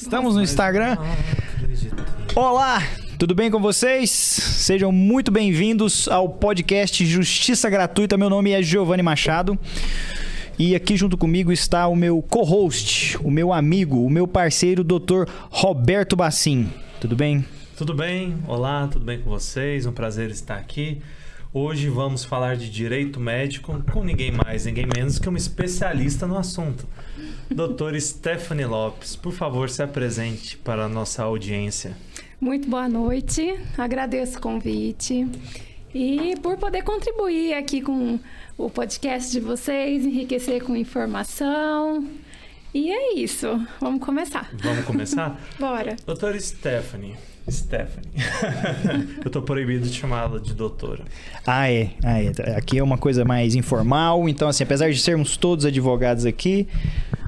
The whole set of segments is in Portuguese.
Estamos no Instagram. Olá, tudo bem com vocês? Sejam muito bem-vindos ao podcast Justiça Gratuita. Meu nome é Giovanni Machado e aqui junto comigo está o meu co-host, o meu amigo, o meu parceiro, Dr. Roberto Bacin. Tudo bem? Tudo bem, olá, tudo bem com vocês? Um prazer estar aqui. Hoje vamos falar de direito médico com ninguém mais, ninguém menos que uma especialista no assunto. Doutora Stephanie Lopes, por favor, se apresente para a nossa audiência. Muito boa noite, agradeço o convite e por poder contribuir aqui com o podcast de vocês, enriquecer com informação. E é isso, vamos começar. Vamos começar? Bora. Doutora Stephanie. Eu tô proibido de chamá-la de doutora. É. Aqui é uma coisa mais informal, então assim, apesar de sermos todos advogados aqui...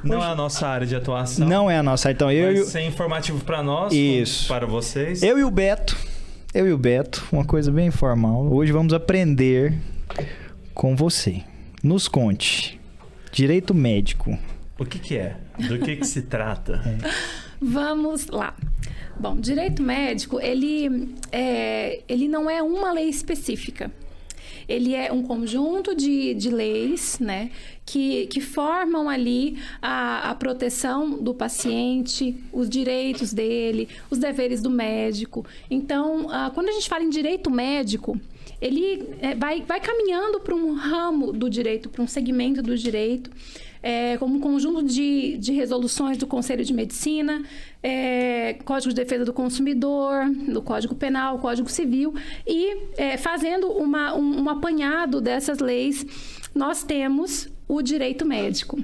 Não é a nossa área de atuação. Não é a nossa área, então vai ser informativo para nós, isso. Para vocês. Eu e o Beto, uma coisa bem informal. Hoje vamos aprender com você. Nos conte. Direito médico. O que é? Do que se trata? Vamos lá. Bom, direito médico, ele não é uma lei específica. Ele é um conjunto de leis, né, que formam ali a proteção do paciente, os direitos dele, os deveres do médico. Então, quando a gente fala em direito médico, ele vai caminhando para um ramo do direito, para um segmento do direito, como um conjunto de resoluções do Conselho de Medicina, Código de Defesa do Consumidor, do Código Penal, Código Civil, e fazendo um apanhado dessas leis, nós temos o direito médico.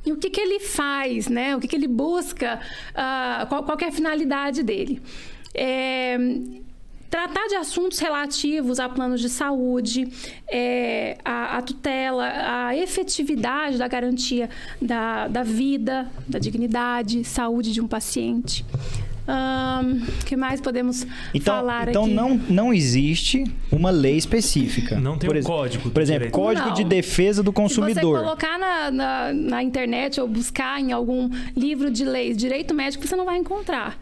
E o que ele faz, né? O que ele busca, qual que é a finalidade dele? Tratar de assuntos relativos a planos de saúde, a tutela, a efetividade da garantia da vida, da dignidade, saúde de um paciente. O que mais podemos falar aqui? Então não existe uma lei específica. Não tem código. Por exemplo, Código de Defesa do Consumidor. Se você colocar na internet ou buscar em algum livro de leis, direito médico, você não vai encontrar.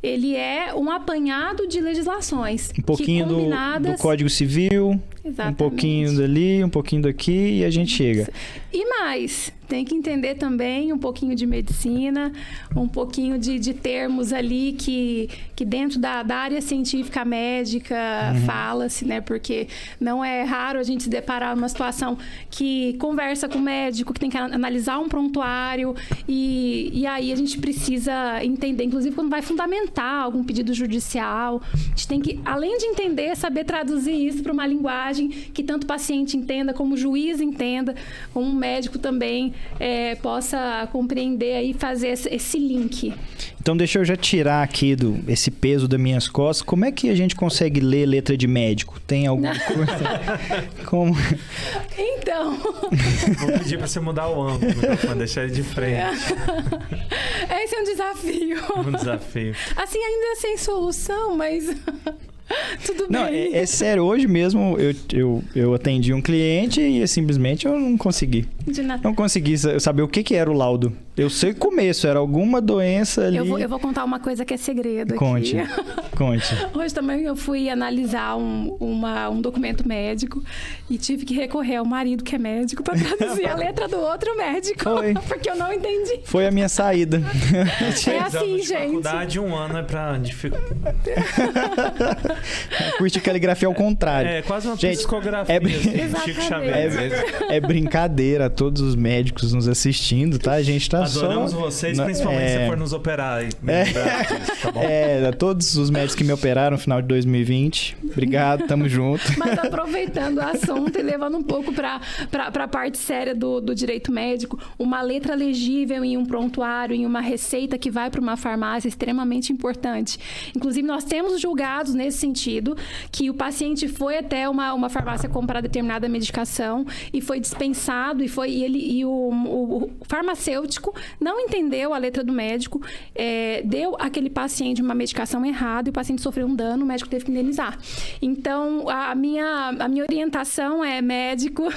Ele é um apanhado de legislações. Um pouquinho do Código Civil, exatamente. Um pouquinho dali, um pouquinho daqui e a gente chega. E mais, tem que entender também um pouquinho de medicina, um pouquinho de termos ali que dentro da área científica médica fala-se, né? Porque não é raro a gente se deparar numa situação que conversa com o médico, que tem que analisar um prontuário e aí a gente precisa entender, inclusive quando vai fundamentar algum pedido judicial, a gente tem que, além de entender, saber traduzir isso para uma linguagem que tanto o paciente entenda, como o juiz entenda, como o médico também possa compreender e fazer esse link. Então deixa eu já tirar aqui esse peso das minhas costas. Como é que a gente consegue ler letra de médico? Tem alguma coisa? Como? Então... Vou pedir para você mudar o ângulo, deixar ele de frente. Esse é um desafio. Um desafio. Assim, ainda sem solução, mas... Tudo bem. Não, é sério. Hoje mesmo eu atendi um cliente e simplesmente eu não consegui. De nada. Não consegui saber o que era o laudo. Eu sei o começo, era alguma doença ali. Eu vou contar uma coisa que é segredo Conte. aqui. Conte. Hoje também eu fui analisar um documento médico e tive que recorrer ao marido que é médico para traduzir a letra do outro médico. Foi. Porque eu não entendi. Foi a minha saída. É assim, gente. Faculdade, 1 ano é para dificuldade. Curso de caligrafia ao contrário. É quase uma psicografia. Chico Xavier. É brincadeira a todos os médicos nos assistindo, tá? A gente tá Adoramos vocês, principalmente se for nos operar. Tá bom? A todos os médicos que me operaram no final de 2020. Obrigado, tamo junto. Mas aproveitando o assunto e levando um pouco para a parte séria do direito médico, uma letra legível em um prontuário, em uma receita que vai para uma farmácia é extremamente importante. Inclusive, nós temos julgados nesse sentido que o paciente foi até uma farmácia comprar determinada medicação e foi dispensado e o farmacêutico médico não entendeu a letra do médico, deu aquele paciente uma medicação errada e o paciente sofreu um dano, o médico teve que indenizar. Então, a minha orientação é médico.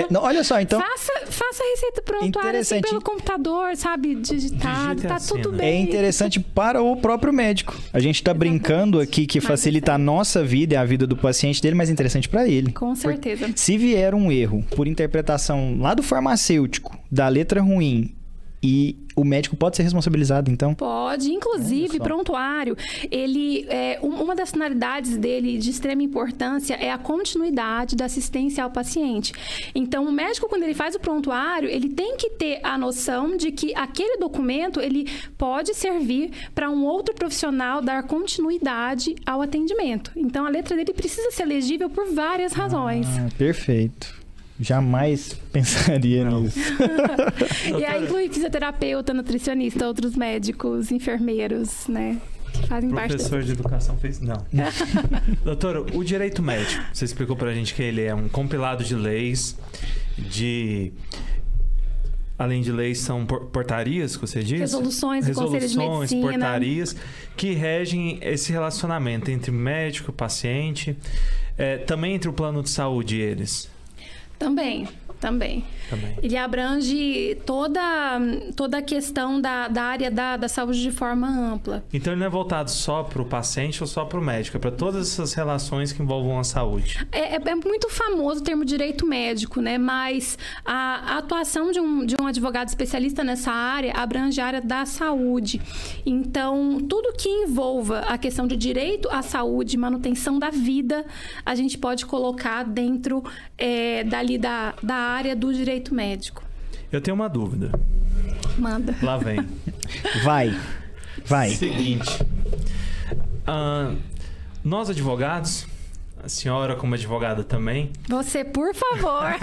Não, olha só, então... Faça a receita prontuária assim, pelo computador, sabe? Digitado, tá assim, tudo né? bem. É interessante para o próprio médico. A gente tá brincando aqui que facilita a nossa vida e a vida do paciente dele, mas é interessante para ele. Com certeza. Se vier um erro por interpretação lá do farmacêutico, da letra ruim, e o médico pode ser responsabilizado, então? Pode. Inclusive, prontuário, ele, uma das finalidades dele de extrema importância é a continuidade da assistência ao paciente. Então, o médico, quando ele faz o prontuário, ele tem que ter a noção de que aquele documento, ele pode servir para um outro profissional dar continuidade ao atendimento. Então, a letra dele precisa ser legível por várias razões. Perfeito. Jamais pensaria nisso. E aí inclui fisioterapeuta, nutricionista, outros médicos, enfermeiros, né? Que fazem parte Professor de educação fez? Não. Doutora, o direito médico, você explicou pra gente que ele é um compilado de leis, além de leis, são portarias, que você disse? Resoluções do Conselho de Medicina. Portarias, que regem esse relacionamento entre médico e paciente, também entre o plano de saúde e eles. Também. Ele abrange toda a questão da área da saúde de forma ampla. Então, ele não é voltado só para o paciente ou só para o médico, é para todas essas relações que envolvam a saúde. É muito famoso o termo direito médico, né? Mas a atuação de um advogado especialista nessa área abrange a área da saúde. Então, tudo que envolva a questão de direito à saúde, manutenção da vida, a gente pode colocar dentro dali da área do direito médico. Eu tenho uma dúvida. Manda. Lá vem. Vai. Seguinte. Nós advogados, a senhora como advogada também. Você, por favor.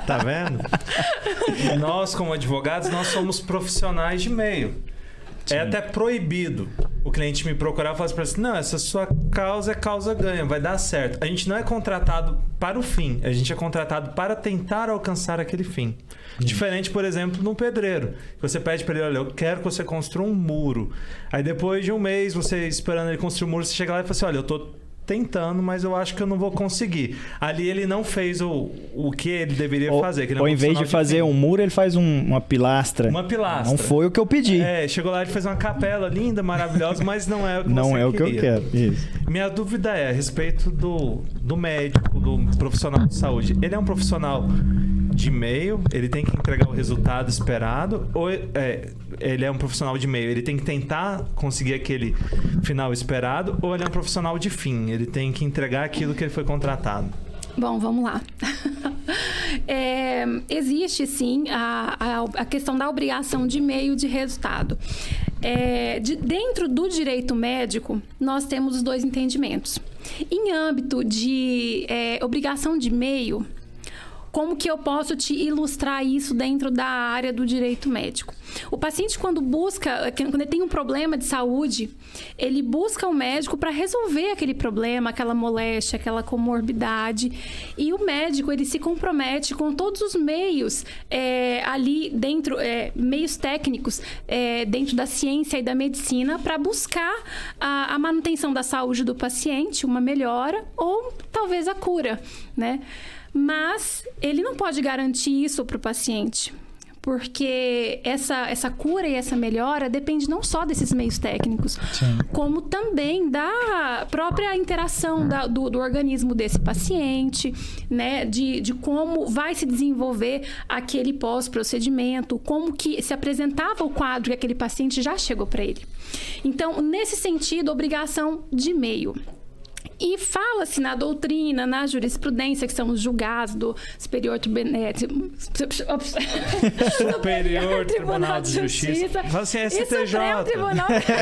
Tá vendo? Nós como advogados, nós somos profissionais de meio. Sim. É até proibido o cliente me procurar e falar assim, não, essa sua causa é causa ganha, vai dar certo. A gente não é contratado para o fim, a gente é contratado para tentar alcançar aquele fim. Diferente, por exemplo, num pedreiro. Você pede para ele, olha, eu quero que você construa um muro. Aí depois de um mês, você esperando ele construir um muro, você chega lá e fala assim, olha, eu tô tentando, mas eu acho que eu não vou conseguir. Ali ele não fez o que ele deveria fazer. Que ele ou em vez de fazer um muro, ele faz uma pilastra. Uma pilastra. Não foi o que eu pedi. Chegou lá e fez uma capela linda, maravilhosa, mas não é o que não você é o queria. que eu quero. Isso. Minha dúvida é a respeito do médico, do profissional de saúde. Ele é um profissional de meio, ele tem que entregar o resultado esperado, ou ele é um profissional de meio, ele tem que tentar conseguir aquele final esperado, ou ele é um profissional de fim, ele tem que entregar aquilo que ele foi contratado? Bom, vamos lá. Existe, sim, a questão da obrigação de meio de resultado. Dentro do direito médico, nós temos os dois entendimentos. Em âmbito de obrigação de meio, como que eu posso te ilustrar isso dentro da área do direito médico? O paciente, quando ele tem um problema de saúde, ele busca o médico para resolver aquele problema, aquela moléstia, aquela comorbidade. E o médico, ele se compromete com todos os meios ali dentro, meios técnicos, dentro da ciência e da medicina, para buscar a manutenção da saúde do paciente, uma melhora ou talvez a cura, né? Mas ele não pode garantir isso para o paciente, porque essa cura e essa melhora depende não só desses meios técnicos, sim, como também da própria interação do organismo desse paciente, né? De como vai se desenvolver aquele pós-procedimento, como que se apresentava o quadro que aquele paciente já chegou para ele. Então, nesse sentido, obrigação de meio. E fala-se na doutrina, na jurisprudência, que são os julgados do Superior Tribunal de Justiça. Fala assim, STJ,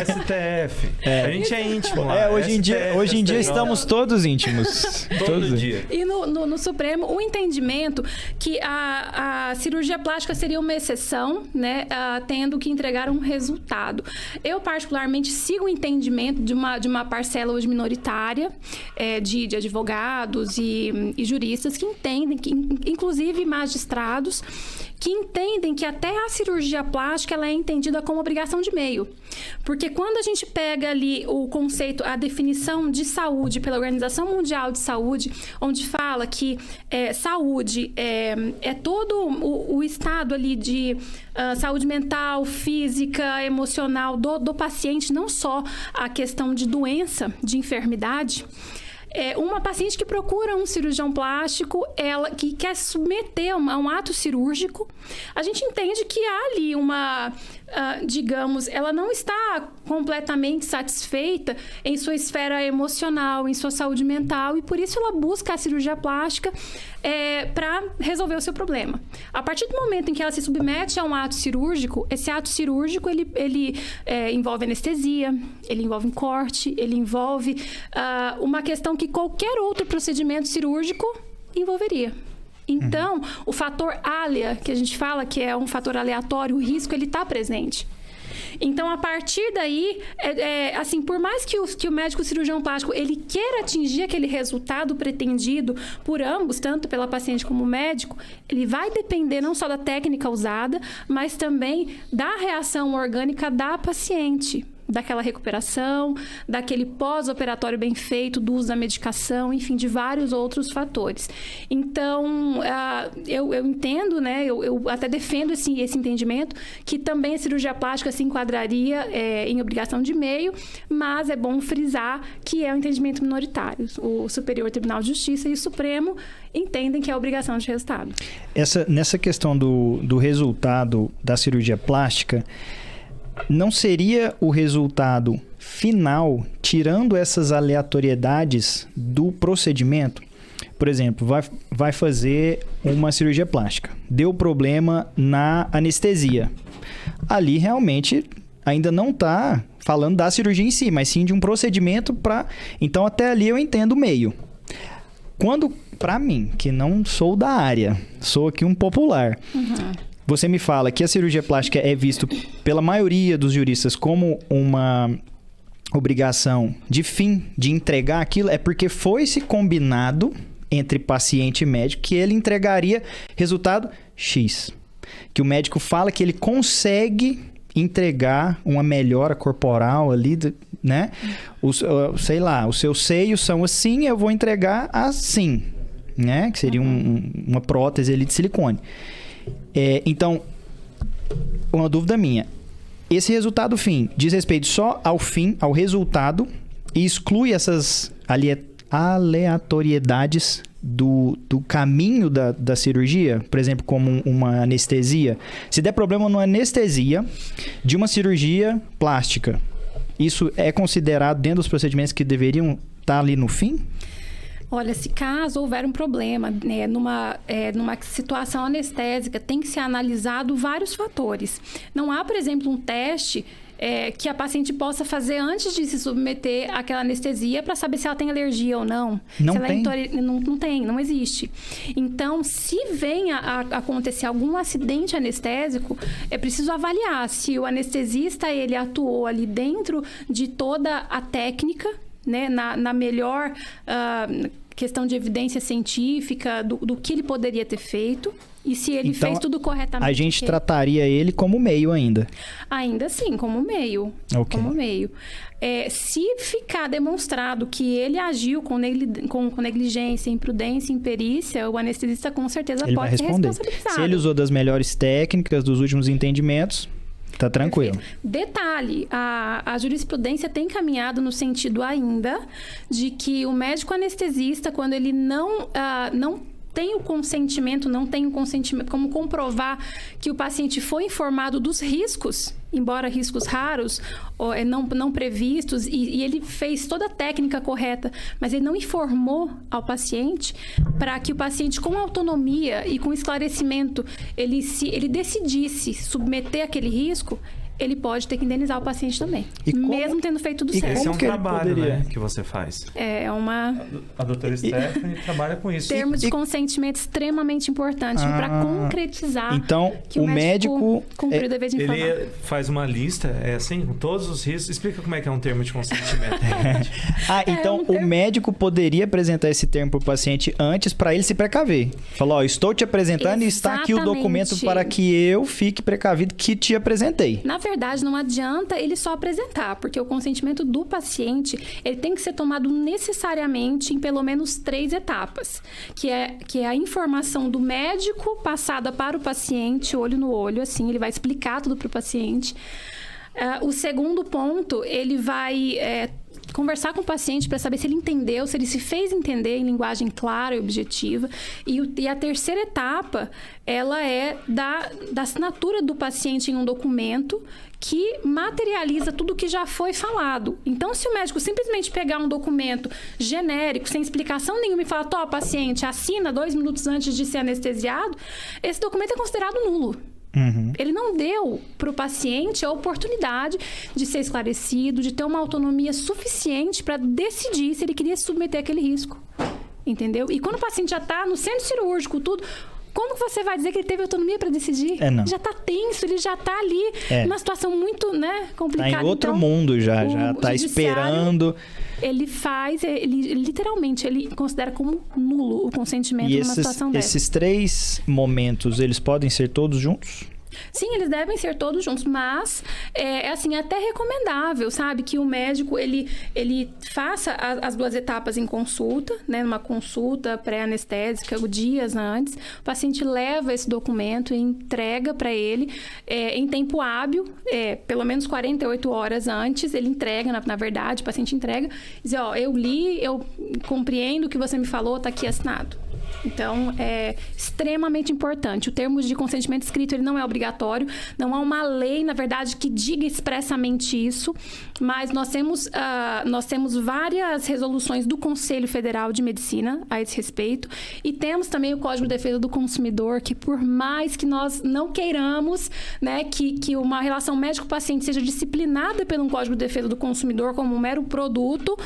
STF. A gente é íntimo lá. Hoje em dia estamos todos íntimos. Todo dia. E no Supremo, o entendimento que a cirurgia plástica seria uma exceção, né, tendo que entregar um resultado. Eu, particularmente, sigo o entendimento de uma parcela hoje minoritária, de advogados e juristas que entendem, inclusive magistrados, que entendem que até a cirurgia plástica ela é entendida como obrigação de meio. Porque quando a gente pega ali o conceito, a definição de saúde pela Organização Mundial de Saúde, onde fala que saúde é todo o estado ali de saúde mental, física, emocional do paciente, não só a questão de doença, de enfermidade. Uma paciente que procura um cirurgião plástico, ela que quer submeter a um ato cirúrgico, a gente entende que há ali digamos, ela não está completamente satisfeita em sua esfera emocional, em sua saúde mental, e por isso ela busca a cirurgia plástica para resolver o seu problema. A partir do momento em que ela se submete a um ato cirúrgico, esse ato cirúrgico, ele envolve anestesia, ele envolve um corte, ele envolve uma questão que qualquer outro procedimento cirúrgico envolveria. Então, o fator ALIA, que a gente fala que é um fator aleatório, o risco, ele está presente. Então, a partir daí, assim, por mais que o médico cirurgião plástico ele queira atingir aquele resultado pretendido por ambos, tanto pela paciente como o médico, ele vai depender não só da técnica usada, mas também da reação orgânica da paciente, daquela recuperação, daquele pós-operatório bem feito, do uso da medicação, enfim, de vários outros fatores. Então, eu entendo, né, eu até defendo esse entendimento, que também a cirurgia plástica se enquadraria em obrigação de meio, mas é bom frisar que é um entendimento minoritário. O Superior Tribunal de Justiça e o Supremo entendem que é obrigação de resultado. Nessa questão do resultado da cirurgia plástica, não seria o resultado final, tirando essas aleatoriedades do procedimento? Por exemplo, vai fazer uma cirurgia plástica. Deu problema na anestesia. Ali, realmente, ainda não está falando da cirurgia em si, mas sim de um procedimento para... Então, até ali eu entendo o meio. Quando, para mim, que não sou da área, sou aqui um popular... Uhum. Você me fala que a cirurgia plástica é visto pela maioria dos juristas como uma obrigação de fim, de entregar aquilo, é porque foi-se combinado entre paciente e médico que ele entregaria resultado X. Que o médico fala que ele consegue entregar uma melhora corporal ali, né? Sei lá, os seus seios são assim, eu vou entregar assim, né? Que seria uma prótese ali de silicone. Então, uma dúvida minha. Esse resultado fim diz respeito só ao fim, ao resultado, e exclui essas aleatoriedades do caminho da cirurgia? Por exemplo, como uma anestesia. Se der problema numa anestesia de uma cirurgia plástica, isso é considerado dentro dos procedimentos que deveriam estar ali no fim? Olha, se caso houver um problema, né, numa situação anestésica, tem que ser analisado vários fatores. Não há, por exemplo, um teste que a paciente possa fazer antes de se submeter àquela anestesia para saber se ela tem alergia ou não. Não se tem? Não tem, não existe. Então, se venha a acontecer algum acidente anestésico, é preciso avaliar se o anestesista ele atuou ali dentro de toda a técnica, né, na melhor questão de evidência científica do que ele poderia ter feito e se ele então, fez tudo corretamente. A gente trataria ele como meio ainda? Ainda sim, como meio. Okay. Como meio. Se ficar demonstrado que ele agiu com negligência, imprudência, imperícia, o anestesista com certeza ele pode ser responsabilizado. Se ele usou das melhores técnicas, dos últimos entendimentos... Tá tranquilo. Perfeito. Detalhe, a jurisprudência tem caminhado no sentido ainda de que o médico anestesista, quando ele não tem o consentimento, como comprovar que o paciente foi informado dos riscos, embora riscos raros, ou não previstos, e ele fez toda a técnica correta, mas ele não informou ao paciente para que o paciente, com autonomia e com esclarecimento, ele decidisse submeter aquele risco, ele pode ter que indenizar o paciente também. Mesmo tendo feito tudo certo. Esse é um trabalho, né, que você faz. É uma... A doutora Stephanie trabalha com isso. Termo de consentimento extremamente importante para concretizar então, que o médico cumpriu o dever de informar. Ele faz uma lista, assim, com todos os riscos. Explica como é que é um termo de consentimento. Então o médico poderia apresentar esse termo para o paciente antes para ele se precaver. Falou, estou te apresentando e está aqui o documento para que eu fique precavido que te apresentei. Na verdade, não adianta ele só apresentar, porque o consentimento do paciente, ele tem que ser tomado necessariamente em pelo menos 3 etapas, que é a informação do médico passada para o paciente, olho no olho, assim, ele vai explicar tudo para o paciente. O segundo ponto, ele vai conversar com o paciente para saber se ele entendeu, se ele se fez entender em linguagem clara e objetiva. E a terceira etapa, ela é da assinatura do paciente em um documento que materializa tudo que já foi falado. Então, se o médico simplesmente pegar um documento genérico, sem explicação nenhuma, e falar, paciente, assina 2 minutos antes de ser anestesiado, esse documento é considerado nulo. Ele não deu para o paciente a oportunidade de ser esclarecido, de ter uma autonomia suficiente para decidir se ele queria se submeter àquele risco. Entendeu? E quando o paciente já está no centro cirúrgico, tudo... Como que você vai dizer que ele teve autonomia para decidir? Não. Já está tenso, ele já está ali numa situação muito, complicada. Está em outro mundo já está esperando. Ele literalmente, ele considera como nulo o consentimento numa situação dessa. Esses 3 momentos, eles podem ser todos juntos? Sim, eles devem ser todos juntos, mas é até recomendável, sabe? Que o médico, ele faça as 2 etapas em consulta, né? Numa consulta pré-anestésica, dias antes. O paciente leva esse documento e entrega para ele em tempo hábil, pelo menos 48 horas antes, ele entrega, na verdade, o paciente entrega, diz, eu li, eu compreendo o que você me falou, tá aqui assinado. Então, é extremamente importante. O termo de consentimento escrito, ele não é obrigatório. Não há uma lei, na verdade, que diga expressamente isso. Mas nós temos várias resoluções do Conselho Federal de Medicina a esse respeito. E temos também o Código de Defesa do Consumidor, que por mais que nós não queiramos, né, que uma relação médico-paciente seja disciplinada pelo Código de Defesa do Consumidor como um mero produto,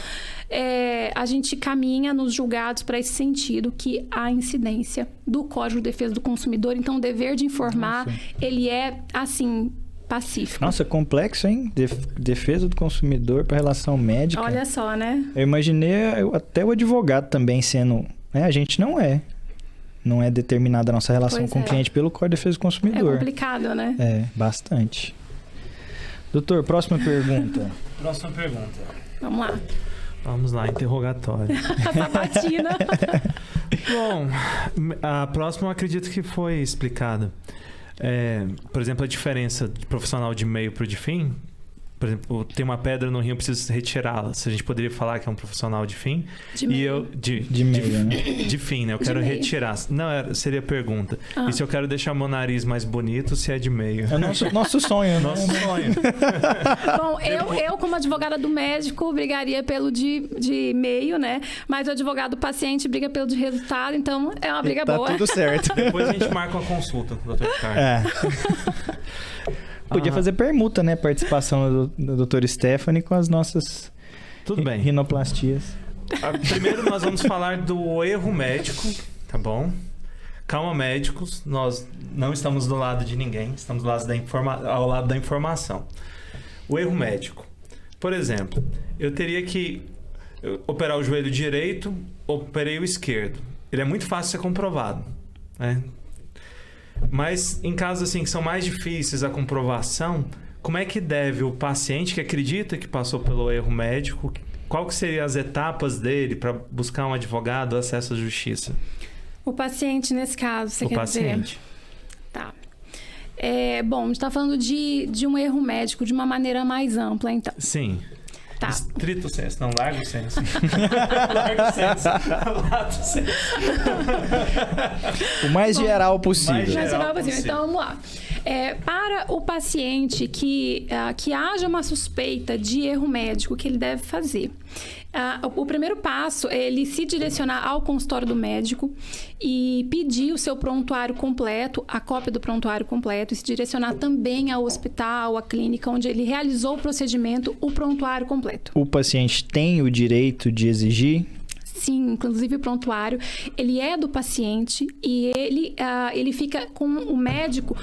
a gente caminha nos julgados para esse sentido, que há incidência do Código de Defesa do Consumidor. Então, o dever de informar, ele é, assim, pacífico. Nossa, complexo, hein? Defesa do consumidor para relação médica. Olha só, né? Eu imaginei até o advogado também sendo... A gente não é determinada a nossa relação com o cliente pelo Código de Defesa do Consumidor. É complicado, né? Bastante. Doutor, próxima pergunta. Próxima pergunta. Vamos lá. Vamos lá, interrogatório. Sabatina. Bom, a próxima eu acredito que foi explicada. Por exemplo, a diferença de profissional de meio para o de fim. Por exemplo, tem uma pedra no rim, eu preciso retirá-la. Se a gente poderia falar que é um profissional de fim. De meio. De meio, né? De fim, né? Eu quero retirar. Não, seria a pergunta. E se eu quero deixar meu nariz mais bonito, se é de meio? É o nosso sonho, né? Nosso sonho. Bom, eu como advogada do médico, brigaria pelo de meio, né? Mas o advogado do paciente briga pelo de resultado, então é uma briga boa. Tá tudo certo. Depois a gente marca uma consulta, doutor Ricardo. Podia fazer permuta, né? Participação da doutora Stephanie com as nossas rinoplastias. Primeiro nós vamos falar do erro médico, tá bom? Calma, médicos. Nós não estamos do lado de ninguém. Estamos ao lado da informação. O erro médico. Por exemplo, eu teria que operar o joelho direito, operei o esquerdo. Ele é muito fácil de ser comprovado, né? Mas em casos assim que são mais difíceis a comprovação, como é que deve o paciente que acredita que passou pelo erro médico, qual que seriam as etapas dele para buscar um advogado, acesso à justiça? O paciente, nesse caso, você quer dizer? O paciente. Tá. Bom, a gente está falando de um erro médico de uma maneira mais ampla, então. Sim. Tá. Estrito senso, não, largo senso. Largo senso. Lato senso. O mais geral possível. Mais geral possível. Então, vamos lá. Para o paciente que haja uma suspeita de erro médico, o que ele deve fazer? O primeiro passo é ele se direcionar ao consultório do médico e pedir o seu prontuário completo, a cópia do prontuário completo, e se direcionar também ao hospital, à clínica onde ele realizou o procedimento, o prontuário completo. O paciente tem o direito de exigir? Sim, inclusive o prontuário, ele é do paciente e ele fica com o médico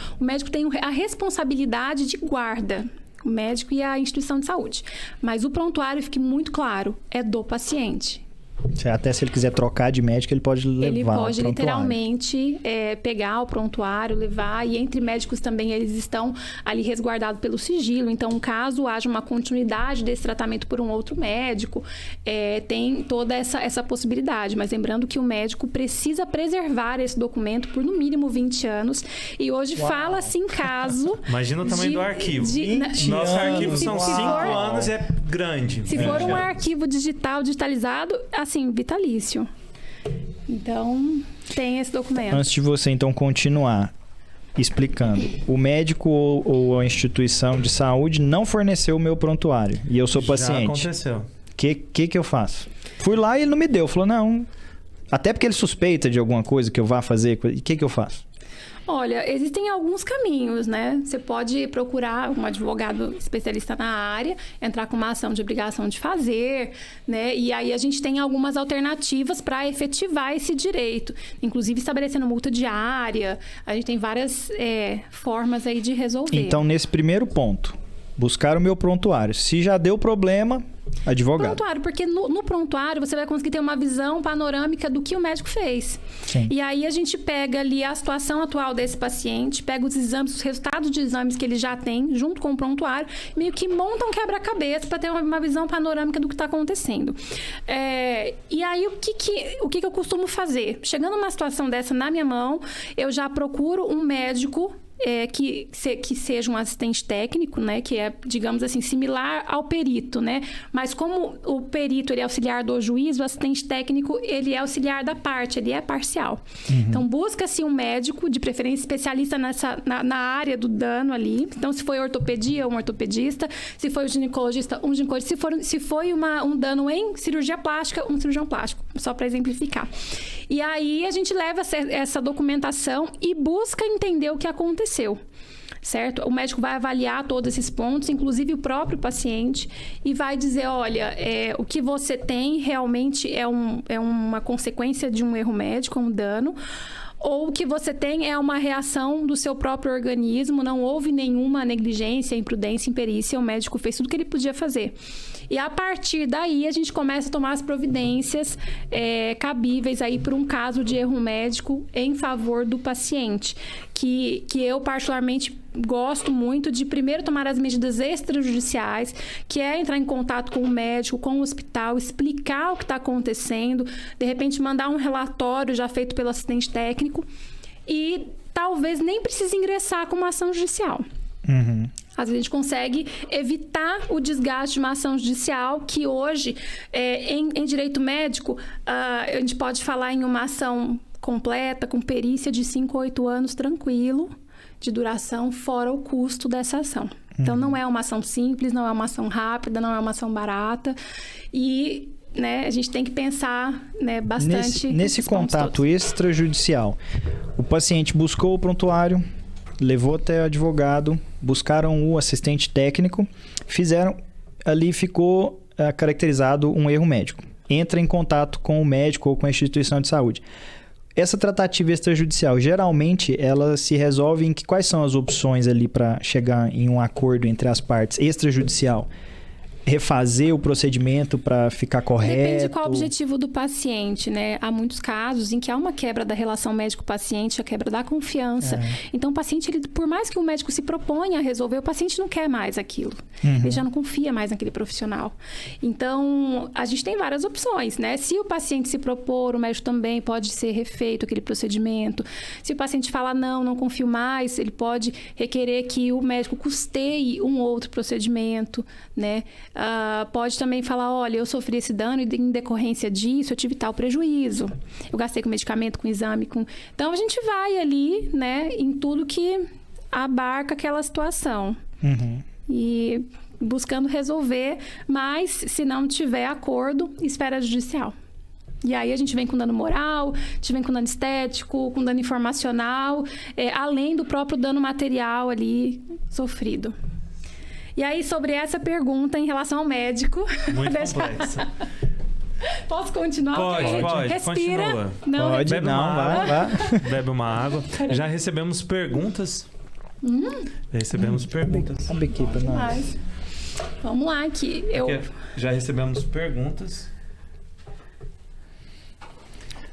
tem a responsabilidade de guarda, o médico e a instituição de saúde. Mas o prontuário, fique muito claro, é do paciente. Até se ele quiser trocar de médico, ele pode levar Ele pode o prontuário. literalmente pegar o prontuário, levar, e entre médicos também eles estão ali resguardados pelo sigilo. Então, caso haja uma continuidade desse tratamento por um outro médico, tem toda essa possibilidade. Mas lembrando que o médico precisa preservar esse documento por no mínimo 20 anos. E hoje fala-se em caso... Imagina o tamanho do arquivo. Nosso arquivo são 5 anos e é grande. Se for um arquivo digitalizado, assim, vitalício. Então, tem esse documento. Antes de você, então, continuar explicando, o médico ou a instituição de saúde não forneceu o meu prontuário e eu sou paciente. Já aconteceu. O que eu faço? Fui lá e ele não me deu. Falou, não. Até porque ele suspeita de alguma coisa que eu vá fazer. E o que eu faço? Olha, existem alguns caminhos, né? Você pode procurar um advogado especialista na área, entrar com uma ação de obrigação de fazer, né? E aí a gente tem algumas alternativas para efetivar esse direito, inclusive estabelecendo multa diária. A gente tem várias formas aí de resolver. Então, nesse primeiro ponto, buscar o meu prontuário. Se já deu problema, advogado. Prontuário, porque no prontuário você vai conseguir ter uma visão panorâmica do que o médico fez. Sim. E aí a gente pega ali a situação atual desse paciente, pega os exames, os resultados de exames que ele já tem, junto com o prontuário, meio que monta um quebra-cabeça para ter uma visão panorâmica do que está acontecendo. E aí o que eu costumo fazer? Chegando numa situação dessa na minha mão, eu já procuro um médico que seja um assistente técnico, né? Que é, digamos assim, similar ao perito, né? Mas como o perito ele é auxiliar do juiz, o assistente técnico ele é auxiliar da parte, ele é parcial. Uhum. Então, busca-se um médico, de preferência especialista na área do dano ali. Então, se foi ortopedia, um ortopedista. Se foi um ginecologista, um ginecologista. Se foi um dano em cirurgia plástica, um cirurgião plástico. Só para exemplificar. E aí, a gente leva essa documentação e busca entender o que aconteceu. Certo? O médico vai avaliar todos esses pontos, inclusive o próprio paciente, e vai dizer, olha, o que você tem realmente é uma consequência de um erro médico, um dano, ou o que você tem é uma reação do seu próprio organismo, não houve nenhuma negligência, imprudência, imperícia, o médico fez tudo o que ele podia fazer. E a partir daí, a gente começa a tomar as providências cabíveis aí por um caso de erro médico em favor do paciente, que eu particularmente gosto muito de primeiro tomar as medidas extrajudiciais, que é entrar em contato com o médico, com o hospital, explicar o que está acontecendo, de repente mandar um relatório já feito pelo assistente técnico e talvez nem precise ingressar com uma ação judicial. Uhum. Às vezes a gente consegue evitar o desgaste de uma ação judicial, que hoje, em direito médico, a gente pode falar em uma ação completa, com perícia de 5 a 8 anos, tranquilo, de duração, fora o custo dessa ação. Então, não é uma ação simples, não é uma ação rápida, não é uma ação barata. E, né, a gente tem que pensar, né, bastante... Nesse contato extrajudicial, o paciente buscou o prontuário, levou até o advogado, buscaram o assistente técnico, fizeram... Ali ficou caracterizado um erro médico. Entra em contato com o médico ou com a instituição de saúde. Essa tratativa extrajudicial, geralmente, ela se resolve em quais são as opções ali para chegar em um acordo entre as partes extrajudicial? Refazer o procedimento para ficar correto? Depende de qual o objetivo do paciente, né? Há muitos casos em que há uma quebra da relação médico-paciente, a quebra da confiança. Então, o paciente, por mais que o médico se proponha a resolver, o paciente não quer mais aquilo. Uhum. Ele já não confia mais naquele profissional. Então, a gente tem várias opções, né? Se o paciente se propor, o médico também pode ser refeito aquele procedimento. Se o paciente falar, não confio mais, ele pode requerer que o médico custeie um outro procedimento, né? Pode também falar, olha, eu sofri esse dano e em decorrência disso eu tive tal prejuízo. Eu gastei com medicamento, com exame, Então, a gente vai ali, né, em tudo que abarca aquela situação. E buscando resolver, mas se não tiver acordo, esfera judicial. E aí a gente vem com dano moral, a gente vem com dano estético, com dano informacional, além do próprio dano material ali sofrido. E aí, sobre essa pergunta em relação ao médico... Muito complexa. Posso continuar? Pode. Respira. Continua. Não, Pode, Bebe não, uma vai. Bebe uma água. Já recebemos perguntas. Recebemos perguntas. Sabe aqui pra nós. Mas, vamos lá, aqui. Já recebemos perguntas.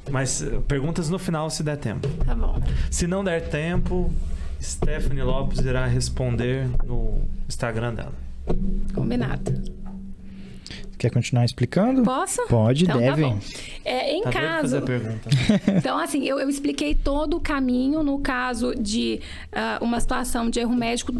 Mas perguntas no final, se der tempo. Tá bom. Se não der tempo, Stephanie Lopes irá responder no Instagram dela. Combinado. Quer continuar explicando? Posso? Pode, então, deve. Tá bom. Em Tá vendo caso... fazer a pergunta. Então, assim, eu expliquei todo o caminho no caso de uma situação de erro médico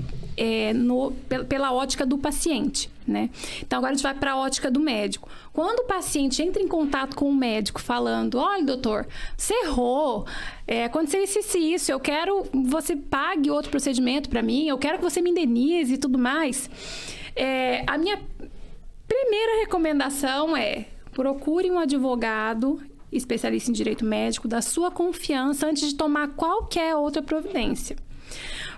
pela ótica do paciente, né? Então, agora a gente vai para a ótica do médico. Quando o paciente entra em contato com o médico falando, olha, doutor, você errou, aconteceu isso, eu quero que você pague outro procedimento para mim, eu quero que você me indenize e tudo mais. A minha primeira recomendação é: procure um advogado especialista em direito médico da sua confiança antes de tomar qualquer outra providência.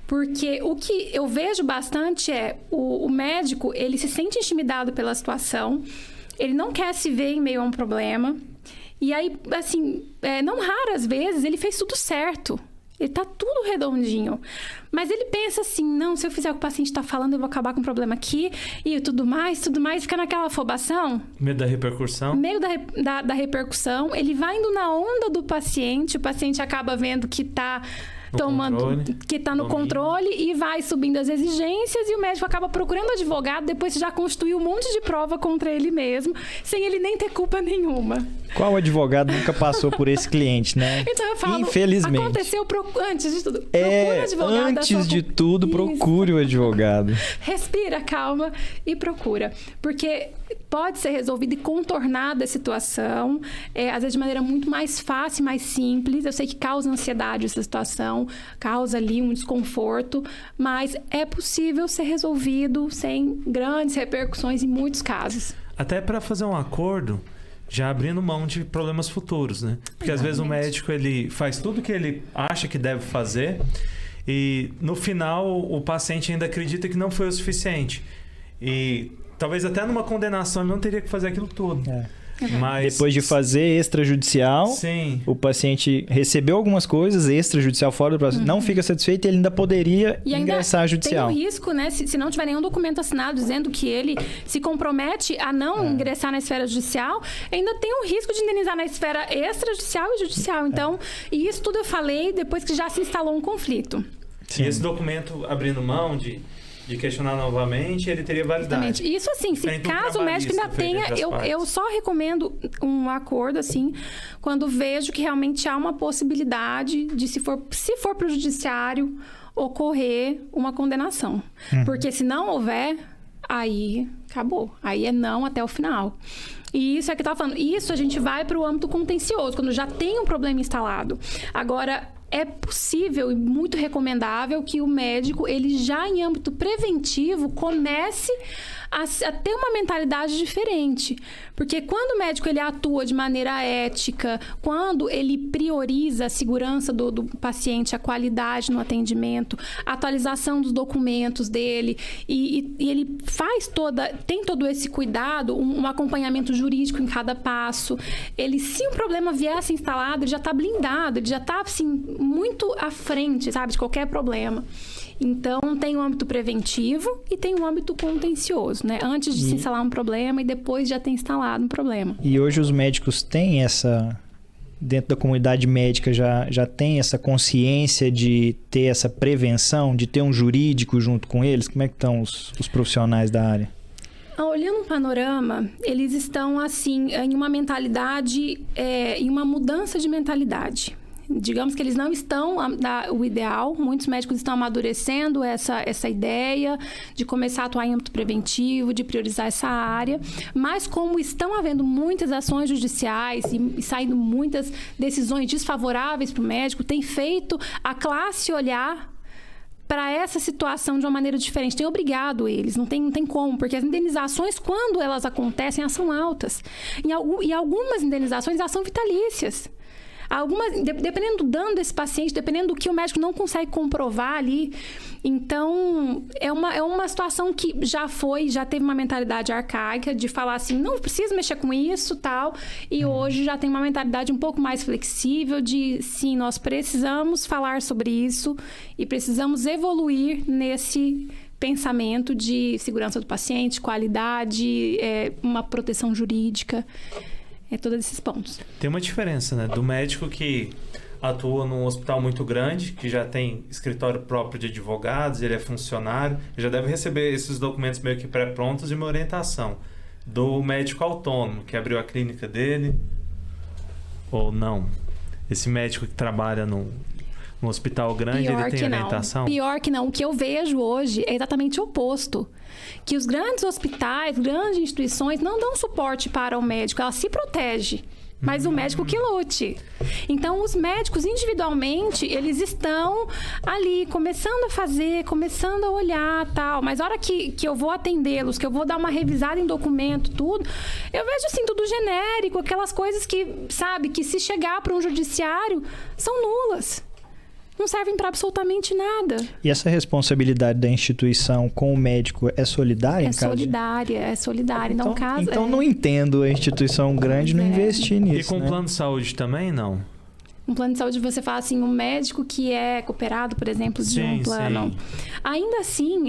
Porque o que eu vejo bastante é o médico, ele se sente intimidado pela situação, ele não quer se ver em meio a um problema. E aí, assim, não raras vezes ele fez tudo certo. Ele tá tudo redondinho. Mas ele pensa assim, não, se eu fizer o que o paciente tá falando, eu vou acabar com um problema aqui e tudo mais, fica naquela afobação. Medo da repercussão. Medo da repercussão. Ele vai indo na onda do paciente, o paciente acaba vendo que tá no controle e vai subindo as exigências, e o médico acaba procurando advogado depois que já construiu um monte de prova contra ele mesmo, sem ele nem ter culpa nenhuma. Qual advogado nunca passou por esse cliente, né? Então eu falo, infelizmente. Aconteceu antes de tudo. Procura advogado. Antes de tudo, procure o advogado. Respira, calma e procura. Porque pode ser resolvida e contornada a situação, às vezes de maneira muito mais fácil, mais simples. Eu sei que causa ansiedade essa situação, causa ali um desconforto, mas é possível ser resolvido sem grandes repercussões em muitos casos. Até para fazer um acordo, já abrindo mão de problemas futuros, né? Porque às vezes o médico, ele faz tudo que ele acha que deve fazer e no final o paciente ainda acredita que não foi o suficiente. E talvez até numa condenação ele não teria que fazer aquilo tudo. Mas depois de fazer extrajudicial, sim, o paciente recebeu algumas coisas extrajudicial fora do processo, não fica satisfeito e ele ainda poderia ingressar judicial. Tem o risco, né? Se não tiver nenhum documento assinado dizendo que ele se compromete a não ingressar na esfera judicial, ainda tem o risco de indenizar na esfera extrajudicial e judicial. Então, e isso tudo eu falei depois que já se instalou um conflito. Sim. E esse documento, abrindo mão de questionar novamente, ele teria validade. Exatamente. Isso assim, se caso o médico ainda tenha, eu só recomendo um acordo assim, quando vejo que realmente há uma possibilidade de, se for para o judiciário, ocorrer uma condenação. Porque se não houver, aí acabou. Aí é não até o final. E isso é que eu estava falando. Isso a gente vai para o âmbito contencioso, quando já tem um problema instalado. Agora, é possível e muito recomendável que o médico, ele já em âmbito preventivo, comece a ter uma mentalidade diferente. Porque quando o médico ele atua de maneira ética, quando ele prioriza a segurança do paciente, a qualidade no atendimento, a atualização dos documentos dele, e ele tem todo esse cuidado, um acompanhamento jurídico em cada passo. Ele, se um problema vier a ser instalado, ele já está blindado, ele já está assim, muito à frente, sabe, de qualquer problema. Então, tem o âmbito preventivo e tem o âmbito contencioso, né? Antes de se instalar um problema e depois de já ter instalado um problema. E hoje os médicos têm dentro da comunidade médica, já tem essa consciência de ter essa prevenção, de ter um jurídico junto com eles? Como é que estão os profissionais da área? Olhando o panorama, eles estão, assim, em uma mentalidade, em uma mudança de mentalidade. Digamos que eles não estão o ideal. Muitos médicos estão amadurecendo essa ideia de começar a atuar em âmbito preventivo, de priorizar essa área. Mas como estão havendo muitas ações judiciais e saindo muitas decisões desfavoráveis para o médico, tem feito a classe olhar para essa situação de uma maneira diferente, tem obrigado eles, não tem como, porque as indenizações, quando elas acontecem, elas são altas. E algumas indenizações, elas são vitalícias. Dependendo do dano desse paciente, dependendo do que o médico não consegue comprovar ali. Então, é uma situação que já teve uma mentalidade arcaica de falar assim, não preciso mexer com isso, tal. E hoje já tem uma mentalidade um pouco mais flexível de, sim, nós precisamos falar sobre isso e precisamos evoluir nesse pensamento de segurança do paciente, qualidade, uma proteção jurídica. Todos esses pontos. Tem uma diferença, né? Do médico que atua num hospital muito grande, que já tem escritório próprio de advogados, ele é funcionário, já deve receber esses documentos meio que pré-prontos e uma orientação. Do médico autônomo, que abriu a clínica dele, ou não. Esse médico que trabalha num hospital grande, ele tem orientação? Pior que não. O que eu vejo hoje é exatamente o oposto. Que os grandes hospitais, grandes instituições não dão suporte para o médico, ela se protege. Mas o médico que lute. Então, os médicos, individualmente, eles estão ali, começando a fazer, começando a olhar, tal. Mas a hora que eu vou atendê-los, que eu vou dar uma revisada em documento, tudo, eu vejo, assim, tudo genérico, aquelas coisas que, sabe, que se chegar para um judiciário, são nulas. Não servem para absolutamente nada. E essa responsabilidade da instituição com o médico é solidária? É solidária. Então não entendo a instituição grande não investir nisso. E com plano de saúde também, não? Um plano de saúde, você fala assim, um médico que é cooperado, por exemplo, de um plano. Sim. Ainda assim,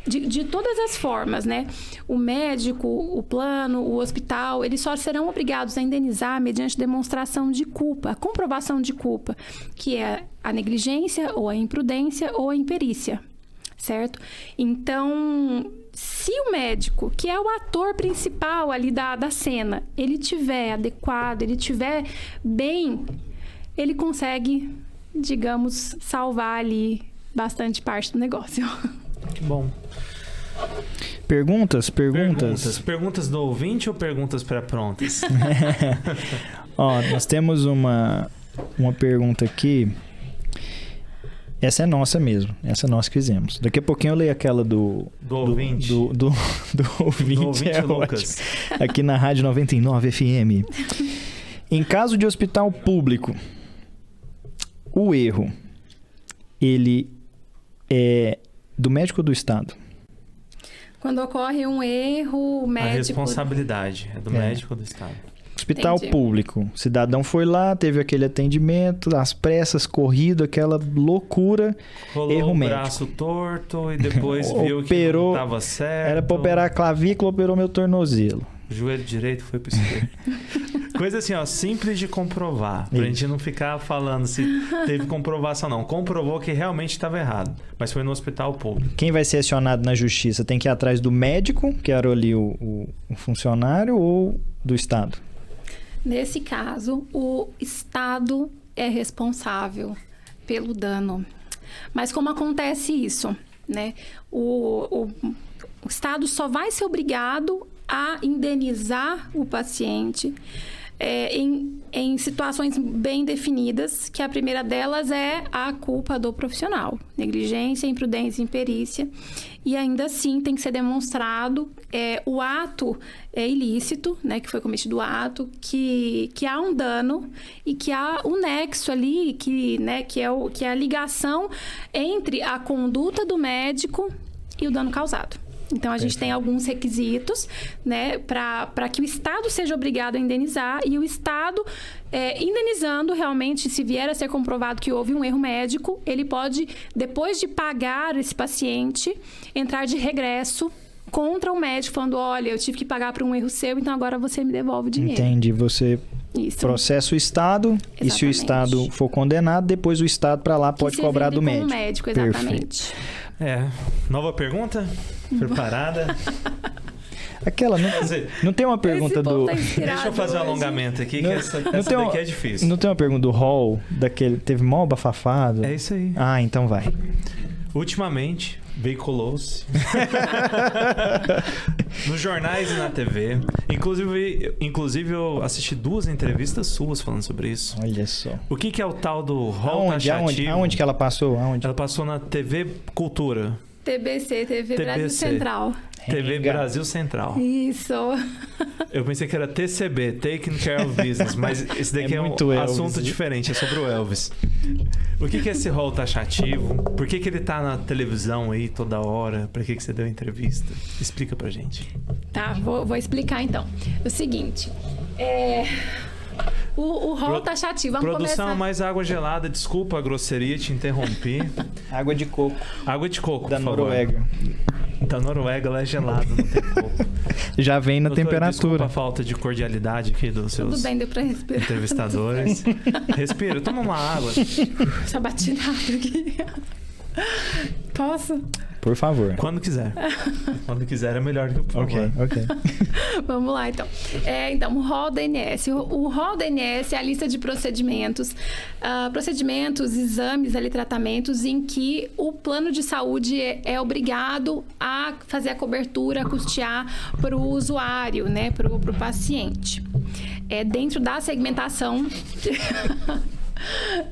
de todas as formas, né? O médico, o plano, o hospital, eles só serão obrigados a indenizar mediante demonstração de culpa, a comprovação de culpa, que é a negligência, ou a imprudência, ou a imperícia, certo? Então, se o médico, que é o ator principal ali da cena, ele tiver adequado, ele tiver bem, ele consegue, digamos, salvar ali bastante parte do negócio. Que bom. Perguntas? Perguntas do ouvinte ou perguntas pré-prontas? Ó, nós temos uma pergunta aqui. Essa é nossa mesmo. Essa nós fizemos. Daqui a pouquinho eu leio aquela do ouvinte. Do ouvinte é Lucas. Ótimo. Aqui na Rádio 99 FM. Em caso de hospital público, o erro, ele é do médico ou do Estado? Quando ocorre um erro, o médico... A responsabilidade é do médico ou do Estado? Hospital público. O cidadão foi lá, teve aquele atendimento, às pressas, corrido, aquela loucura, rolou erro médico. Rolou o braço torto e depois viu que não estava certo. Era para operar a clavícula, operou meu tornozelo. O joelho direito foi pro esquerdo. Coisa assim, ó, simples de comprovar. Pra gente não ficar falando se teve comprovação, não. Comprovou que realmente estava errado, mas foi no hospital público. Quem vai ser acionado na justiça tem que ir atrás do médico, que era ali o funcionário, ou do Estado? Nesse caso, o Estado é responsável pelo dano. Mas como acontece isso, né? O Estado só vai ser obrigado a indenizar o paciente em situações bem definidas, que a primeira delas é a culpa do profissional. Negligência, imprudência, imperícia. E ainda assim tem que ser demonstrado o ato ilícito, né, que foi cometido o ato, que há um dano e que há um nexo ali, que é a ligação entre a conduta do médico e o dano causado. Então, a gente tem alguns requisitos, né, para que o Estado seja obrigado a indenizar, e o Estado, indenizando realmente, se vier a ser comprovado que houve um erro médico, ele pode, depois de pagar esse paciente, entrar de regresso contra o médico, falando, olha, eu tive que pagar por um erro seu, então agora você me devolve o dinheiro. Entendi. Você processa o Estado. Exatamente. E se o Estado for condenado, depois o Estado para lá pode cobrar do médico. Médico, exatamente. Perfeito. nova pergunta? Preparada? Aquela, não tem uma pergunta do... Deixa eu fazer um alongamento aqui, que essa daqui é difícil. Não tem uma pergunta do Hall, daquele... Teve mó bafafado? É isso aí. Ah, então vai. Ultimamente, Veiculou-se. Nos jornais e na TV. Inclusive, eu assisti 2 entrevistas suas falando sobre isso. Olha só. O que é o tal do rol taxativo? Aonde que ela passou? Aonde? Ela passou na TV Cultura. TBC, TV Brasil Central. TV Brasil Central. Isso. Eu pensei que era TCB, Taking Care of Business, mas esse daqui é um assunto diferente, é sobre o Elvis. O que é esse rol taxativo? Por que ele tá na televisão aí toda hora? Pra que você deu entrevista? Explica pra gente. Tá, vou explicar então. O seguinte, o rol taxativo, vamos produção, começar... mais água gelada, desculpa a grosseria, te interrompi. Água de coco. Água de coco, da por favor. Noruega. Da Noruega, ela é gelada, não tem coco. Já vem na temperatura. Desculpa a falta de cordialidade aqui dos seus Tudo bem, deu pra respirar. Entrevistadores. Respira, toma uma água. Essa batinada aqui. Posso? Por favor. Quando quiser. Quando quiser é melhor que por favor. Ok. Vamos lá, então. Então, o rol da ANS. O rol da ANS é a lista de procedimentos, exames, tratamentos em que o plano de saúde é obrigado a fazer a cobertura, a custear para o usuário, né, para o paciente. Dentro da segmentação...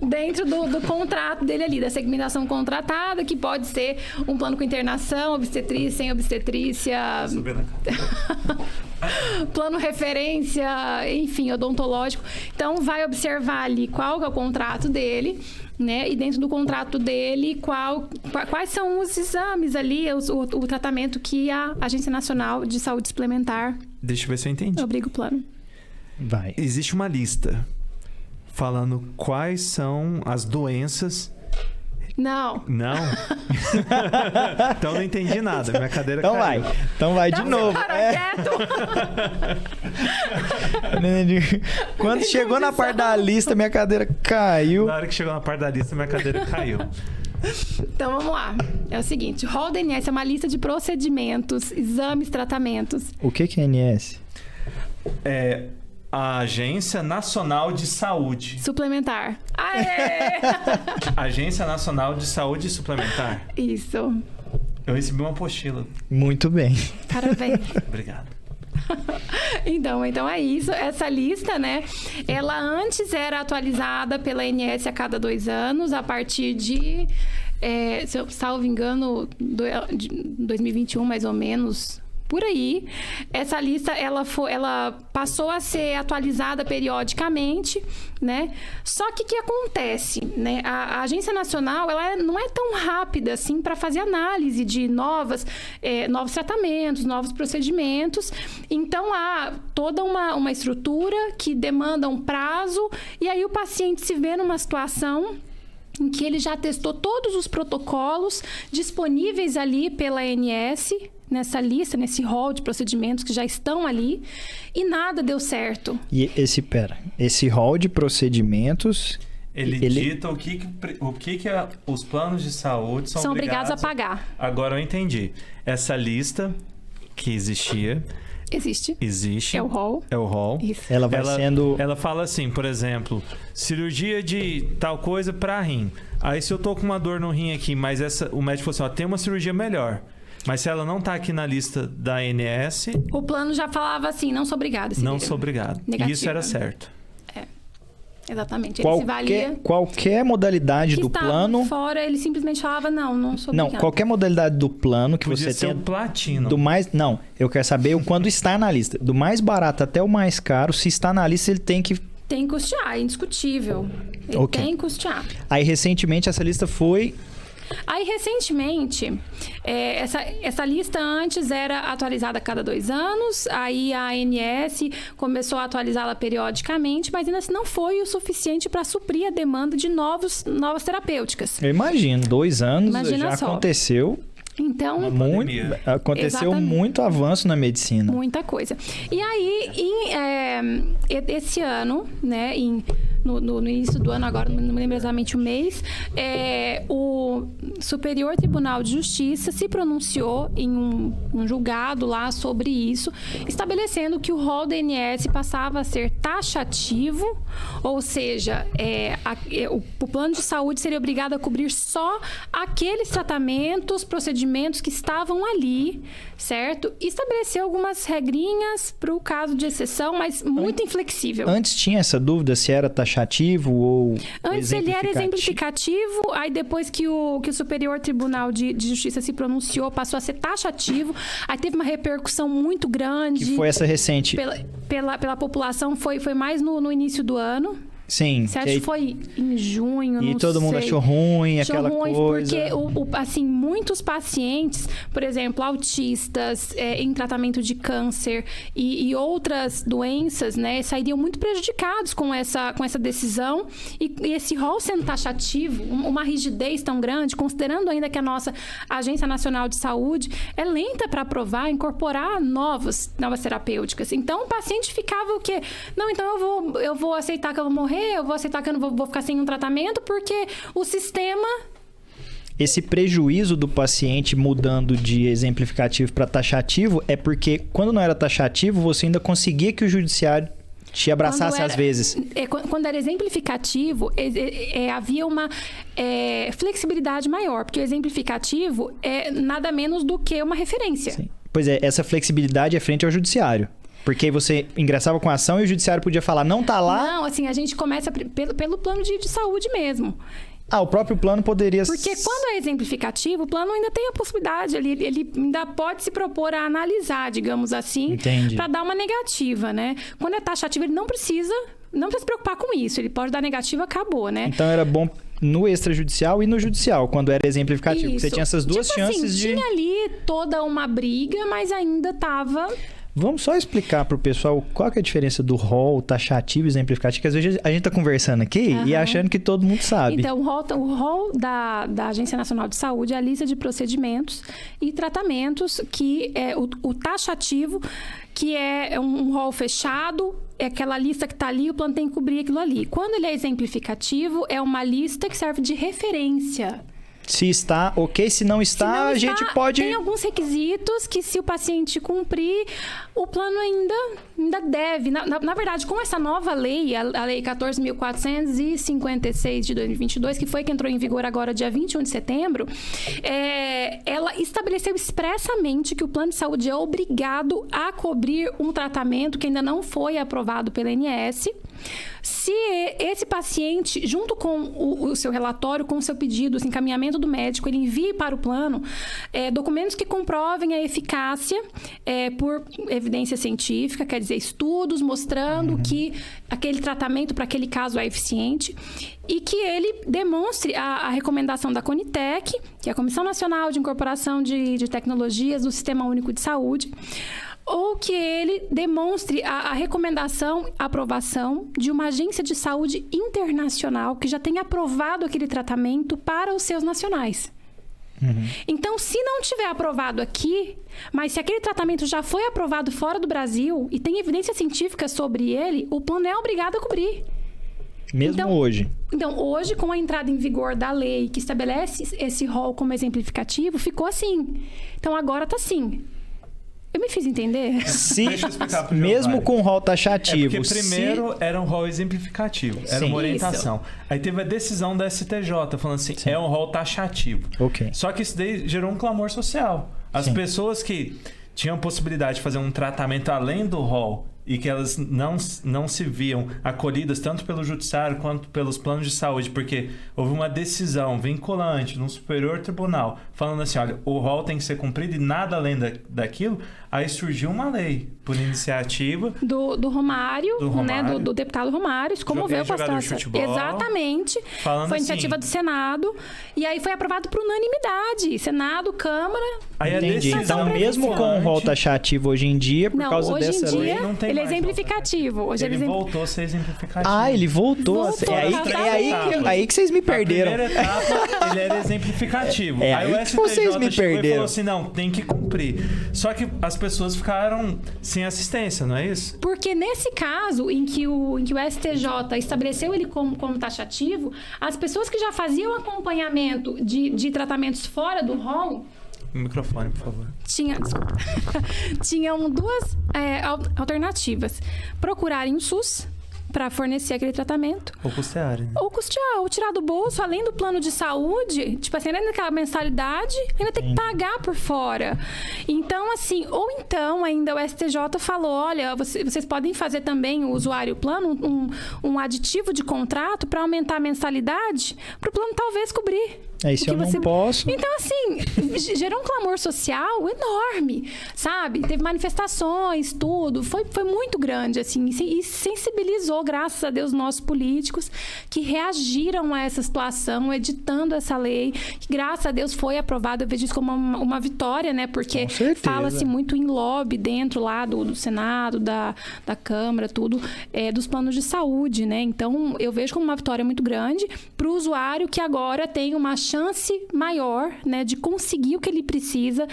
dentro do contrato dele ali, da segmentação contratada, que pode ser um plano com internação, obstetrícia, sem obstetrícia, plano referência, enfim, odontológico. Então, vai observar ali qual que é o contrato dele, né? E dentro do contrato dele, quais são os exames ali, o tratamento que a Agência Nacional de Saúde Suplementar... Deixa eu ver se eu entendi. Obriga o plano. Vai. Existe uma lista falando quais são as doenças. Não. Não? Então não entendi nada. Minha cadeira caiu. Então vai de novo. Quando chegou na parte da lista, minha cadeira caiu. Na hora que chegou na parte da lista, minha cadeira caiu. Então vamos lá. É o seguinte: o rol da ANS é uma lista de procedimentos, exames, tratamentos. O que é ANS? É a Agência Nacional de Saúde Suplementar. Aê! Agência Nacional de Saúde Suplementar. Isso. Eu recebi uma apostila. Muito bem. Parabéns. Obrigado. Então é isso. Essa lista, né? Ela antes era atualizada pela ANS a cada 2 anos, a partir de, se eu salvo engano, de 2021, mais ou menos. Por aí, essa lista ela passou a ser atualizada periodicamente, né? Só que o que acontece, né? A Agência Nacional ela não é tão rápida assim para fazer análise de novos tratamentos, novos procedimentos. Então há toda uma estrutura que demanda um prazo e aí o paciente se vê numa situação em que ele já testou todos os protocolos disponíveis ali pela ANS, nessa lista, nesse rol de procedimentos que já estão ali, e nada deu certo. E esse rol de procedimentos... Ele dita o que os planos de saúde são obrigados a pagar. Agora eu entendi. Essa lista que existia... Existe. É o rol. Isso. Ela fala assim, por exemplo, cirurgia de tal coisa para rim. Aí se eu tô com uma dor no rim aqui, mas o médico falou assim, tem uma cirurgia melhor. Mas se ela não tá aqui na lista da ANS... O plano já falava assim, não sou obrigado. Não sou obrigado. Negativa. Isso era certo. Exatamente. Ele se valia... Qualquer modalidade do plano... fora, ele simplesmente falava, não sou obrigado. Não, qualquer modalidade do plano que Podia você ser tenha... o platino. Não, eu quero saber quando está na lista. Do mais barato até o mais caro, se está na lista, ele tem que... Tem que custear, é indiscutível. Ele tem que custear. Aí, recentemente, essa lista foi... Aí, recentemente, essa lista antes era atualizada a cada 2 anos, aí a ANS começou a atualizá-la periodicamente, mas ainda assim não foi o suficiente para suprir a demanda de novas terapêuticas. Eu imagino, 2 anos Imagina já só. aconteceu... Então, aconteceu muito avanço na medicina. Muita coisa. E aí, esse ano, né, em no início do ano, agora não me lembro exatamente o mês, o Superior Tribunal de Justiça se pronunciou em um julgado lá sobre isso, estabelecendo que o rol do INSS passava a ser taxativo, ou seja, o plano de saúde seria obrigado a cobrir só aqueles tratamentos, procedimentos que estavam ali, certo? E estabeleceu algumas regrinhas para o caso de exceção, mas muito inflexível. Antes tinha essa dúvida se era taxativo ou Antes ele era exemplificativo, aí depois que o Superior Tribunal de Justiça se pronunciou, passou a ser taxativo, aí teve uma repercussão muito grande. Que foi essa recente? Pela população, foi mais no início do ano. Sim. Você acha que foi em junho, e não todo mundo sei. achou ruim, Achou aquela ruim, coisa. porque, assim, muitos pacientes, por exemplo, autistas, em tratamento de câncer e outras doenças, né, sairiam muito prejudicados com essa decisão. E esse rol sendo taxativo, uma rigidez tão grande, considerando ainda que a nossa Agência Nacional de Saúde é lenta para aprovar, incorporar novas terapêuticas. Então, o paciente ficava o quê? Não, então eu vou aceitar que eu vou morrer, eu vou aceitar que eu não vou ficar sem um tratamento, porque o sistema... Esse prejuízo do paciente mudando de exemplificativo para taxativo é porque, quando não era taxativo, você ainda conseguia que o judiciário te abraçasse às vezes. Quando era exemplificativo, havia uma flexibilidade maior, porque o exemplificativo é nada menos do que uma referência. Sim. Pois é, essa flexibilidade é frente ao judiciário. Porque você ingressava com a ação e o judiciário podia falar, não tá lá... Não, assim, a gente começa pelo plano de saúde mesmo. O próprio plano poderia... Porque quando é exemplificativo, o plano ainda tem a possibilidade, ele ainda pode se propor a analisar, digamos assim, para dar uma negativa, né? Quando é taxativo, ele não precisa se preocupar com isso. Ele pode dar negativa, acabou, né? Então era bom no extrajudicial e no judicial, quando era exemplificativo. Porque você tinha essas duas chances assim, de... Tinha ali toda uma briga, mas ainda estava... Vamos só explicar pro pessoal qual que é a diferença do rol taxativo e exemplificativo, que às vezes a gente tá conversando aqui e achando que todo mundo sabe. Então, o rol da Agência Nacional de Saúde é a lista de procedimentos e tratamentos que é o taxativo, que é um rol fechado, é aquela lista que está ali, o plano tem que cobrir aquilo ali. Quando ele é exemplificativo, é uma lista que serve de referência. Se está ok, se não está, a gente pode... Tem alguns requisitos que, se o paciente cumprir, o plano ainda deve. Na verdade, com essa nova lei, a Lei 14.456 de 2022, que entrou em vigor agora dia 21 de setembro, ela estabeleceu expressamente que o plano de saúde é obrigado a cobrir um tratamento que ainda não foi aprovado pela ANS. Se esse paciente, junto com o seu relatório, com o seu pedido, o encaminhamento do médico, ele envie para o plano documentos que comprovem a eficácia por evidência científica, quer dizer, estudos mostrando que aquele tratamento para aquele caso é eficiente, e que ele demonstre a recomendação da Conitec, que é a Comissão Nacional de Incorporação de Tecnologias do Sistema Único de Saúde, ou que ele demonstre a recomendação, a aprovação de uma agência de saúde internacional que já tenha aprovado aquele tratamento para os seus nacionais. Então, se não tiver aprovado aqui, mas se aquele tratamento já foi aprovado fora do Brasil e tem evidência científica sobre ele, o plano é obrigado a cobrir. Mesmo hoje? Então, hoje, com a entrada em vigor da lei que estabelece esse rol como exemplificativo, ficou assim. Então, agora está assim. Eu me fiz entender? Sim. Deixa eu explicar pro mesmo com o rol taxativo. Porque primeiro era um rol exemplificativo, era uma orientação. Aí teve a decisão da STJ falando assim, é um rol taxativo. Ok. Só que isso daí gerou um clamor social. As pessoas que tinham possibilidade de fazer um tratamento além do rol e que elas não se viam acolhidas tanto pelo judiciário quanto pelos planos de saúde, porque houve uma decisão vinculante no Superior Tribunal falando assim, olha, o rol tem que ser cumprido e nada além daquilo. Aí surgiu uma lei por iniciativa do Romário, né, do deputado Romário, isso comoveu bastante. Exatamente. Falando foi iniciativa do Senado e aí foi aprovado por unanimidade. Senado, Câmara. Aí entendi. Então, mesmo com o rol taxativo hoje em dia, por causa dessa lei, não tem Ele é exemplificativo. Hoje ele voltou a ser exemplificativo. Ah, ele voltou. Aí que vocês me perderam. Na primeira etapa, ele era exemplificativo. Aí o STJ vocês me perderam. E falou assim, não, tem que cumprir. Só que as pessoas ficaram sem assistência, não é isso? Porque nesse caso, em que o STJ estabeleceu ele como taxativo, as pessoas que já faziam acompanhamento de tratamentos fora do rol... O microfone, por favor. Tinham duas alternativas. Procurarem o SUS para fornecer aquele tratamento. Ou custearem. Ou custear, ou tirar do bolso, além do plano de saúde, tipo assim, além daquela mensalidade, ainda tem que pagar por fora. Então, assim, ou então ainda o STJ falou, olha, vocês podem fazer também o usuário plano, um aditivo de contrato para aumentar a mensalidade, para o plano talvez cobrir. Isso eu não posso. Então, assim, gerou um clamor social enorme, sabe? Teve manifestações, tudo. Foi muito grande, assim. E sensibilizou, graças a Deus, nossos políticos que reagiram a essa situação, editando essa lei, que, graças a Deus, foi aprovada. Eu vejo isso como uma vitória, né? Porque fala-se muito em lobby dentro lá do Senado, da Câmara, tudo, dos planos de saúde, né? Então, eu vejo como uma vitória muito grande para o usuário que agora tem uma chance maior, né, de conseguir o que ele precisa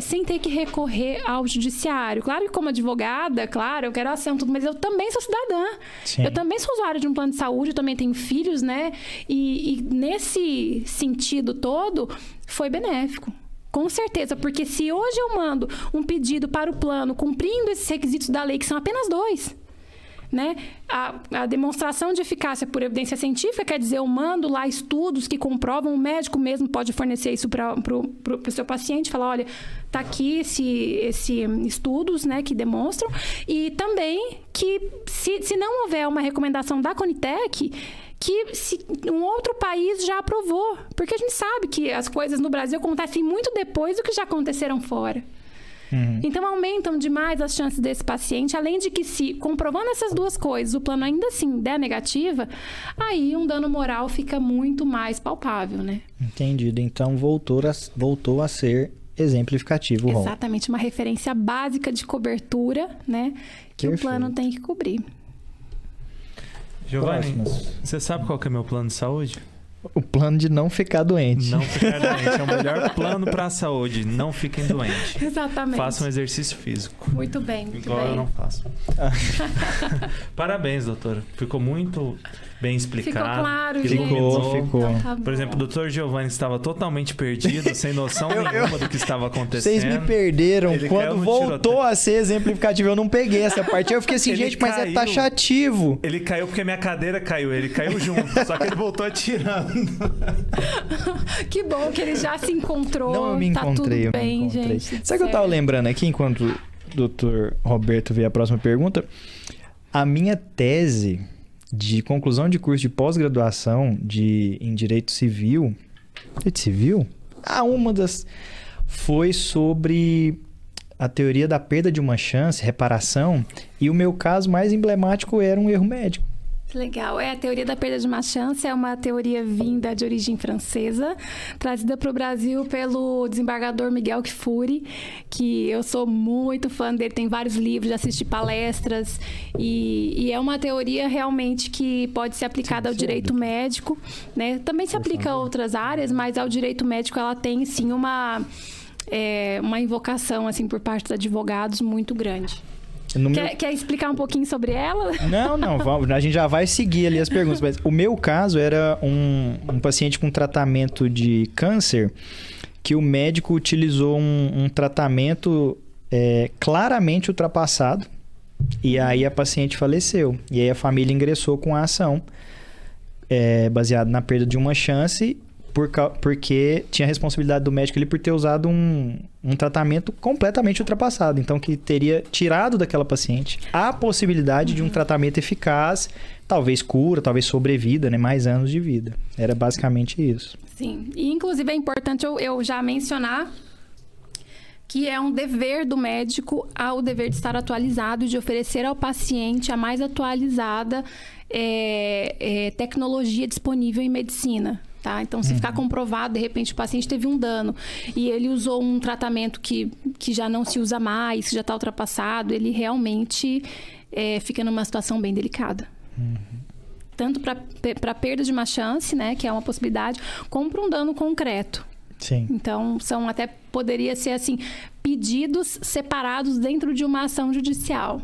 sem ter que recorrer ao judiciário. Claro que como advogada, claro, eu quero ação, tudo, mas eu também sou cidadã. Sim. Eu também sou usuária de um plano de saúde, eu também tenho filhos, né? E nesse sentido todo, foi benéfico. Com certeza, porque se hoje eu mando um pedido para o plano cumprindo esses requisitos da lei, que são apenas 2, né? A demonstração de eficácia por evidência científica quer dizer, eu mando lá estudos que comprovam, o médico mesmo pode fornecer isso para o seu paciente, falar, olha, tá aqui esse estudos, né, que demonstram, e também que se não houver uma recomendação da Conitec, que um outro país já aprovou, porque a gente sabe que as coisas no Brasil acontecem muito depois do que já aconteceram fora. Então, aumentam demais as chances desse paciente, além de que, se comprovando essas duas coisas, o plano ainda assim der negativa, aí um dano moral fica muito mais palpável, né? Entendido. Então, voltou a ser exemplificativo o rol. Exatamente, uma referência básica de cobertura, né? Que o plano tem que cobrir. Giovanni, você sabe qual que é meu plano de saúde? O plano de não ficar doente. Não ficar doente. É o melhor plano para a saúde. Não fiquem doentes. Exatamente. Façam exercício físico. Muito bem. Igual eu não faço. Parabéns, doutora. Ficou muito bem explicado. Ficou claro, gente. Ficou. Então, tá por exemplo, o doutor Giovanni estava totalmente perdido, sem noção nenhuma do que estava acontecendo. Vocês me perderam. Quando voltou a ser exemplificativo, eu não peguei essa parte. Eu fiquei assim, gente, mas é taxativo. Ele caiu porque minha cadeira caiu. Ele caiu junto. Só que ele voltou atirando. Que bom que ele já se encontrou. Não, eu me encontrei. Tá tudo bem, gente. Sabe o que eu tava lembrando aqui, enquanto o doutor Roberto veio a próxima pergunta? A minha tese de conclusão de curso de pós-graduação em Direito Civil... Direito Civil? Uma das... Foi sobre a teoria da perda de uma chance, reparação, e o meu caso mais emblemático era um erro médico. Legal. A teoria da perda de uma chance é uma teoria vinda de origem francesa, trazida para o Brasil pelo desembargador Miguel Kfouri, que eu sou muito fã dele, tem vários livros, já assisti palestras, e é uma teoria realmente que pode ser aplicada ao direito médico, né? Também se aplica a outras áreas, mas ao direito médico ela tem, sim, uma invocação, assim, por parte dos advogados muito grande. Quer explicar um pouquinho sobre ela? Não, a gente já vai seguir ali as perguntas. Mas o meu caso era um paciente com tratamento de câncer que o médico utilizou um tratamento claramente ultrapassado e aí a paciente faleceu. E aí a família ingressou com a ação baseada na perda de uma chance porque tinha a responsabilidade do médico ali por ter usado um tratamento completamente ultrapassado. Então, que teria tirado daquela paciente a possibilidade de um tratamento eficaz, talvez cura, talvez sobrevida, né? Mais anos de vida. Era basicamente isso. Sim. E, inclusive, é importante eu já mencionar que é um dever do médico o dever de estar atualizado e de oferecer ao paciente a mais atualizada tecnologia disponível em medicina. Tá? Então, se ficar comprovado, de repente, o paciente teve um dano e ele usou um tratamento que já não se usa mais, que já está ultrapassado, ele realmente fica numa situação bem delicada. Tanto para perda de uma chance, né, que é uma possibilidade, como para um dano concreto. Sim. Então, poderia ser assim, pedidos separados dentro de uma ação judicial.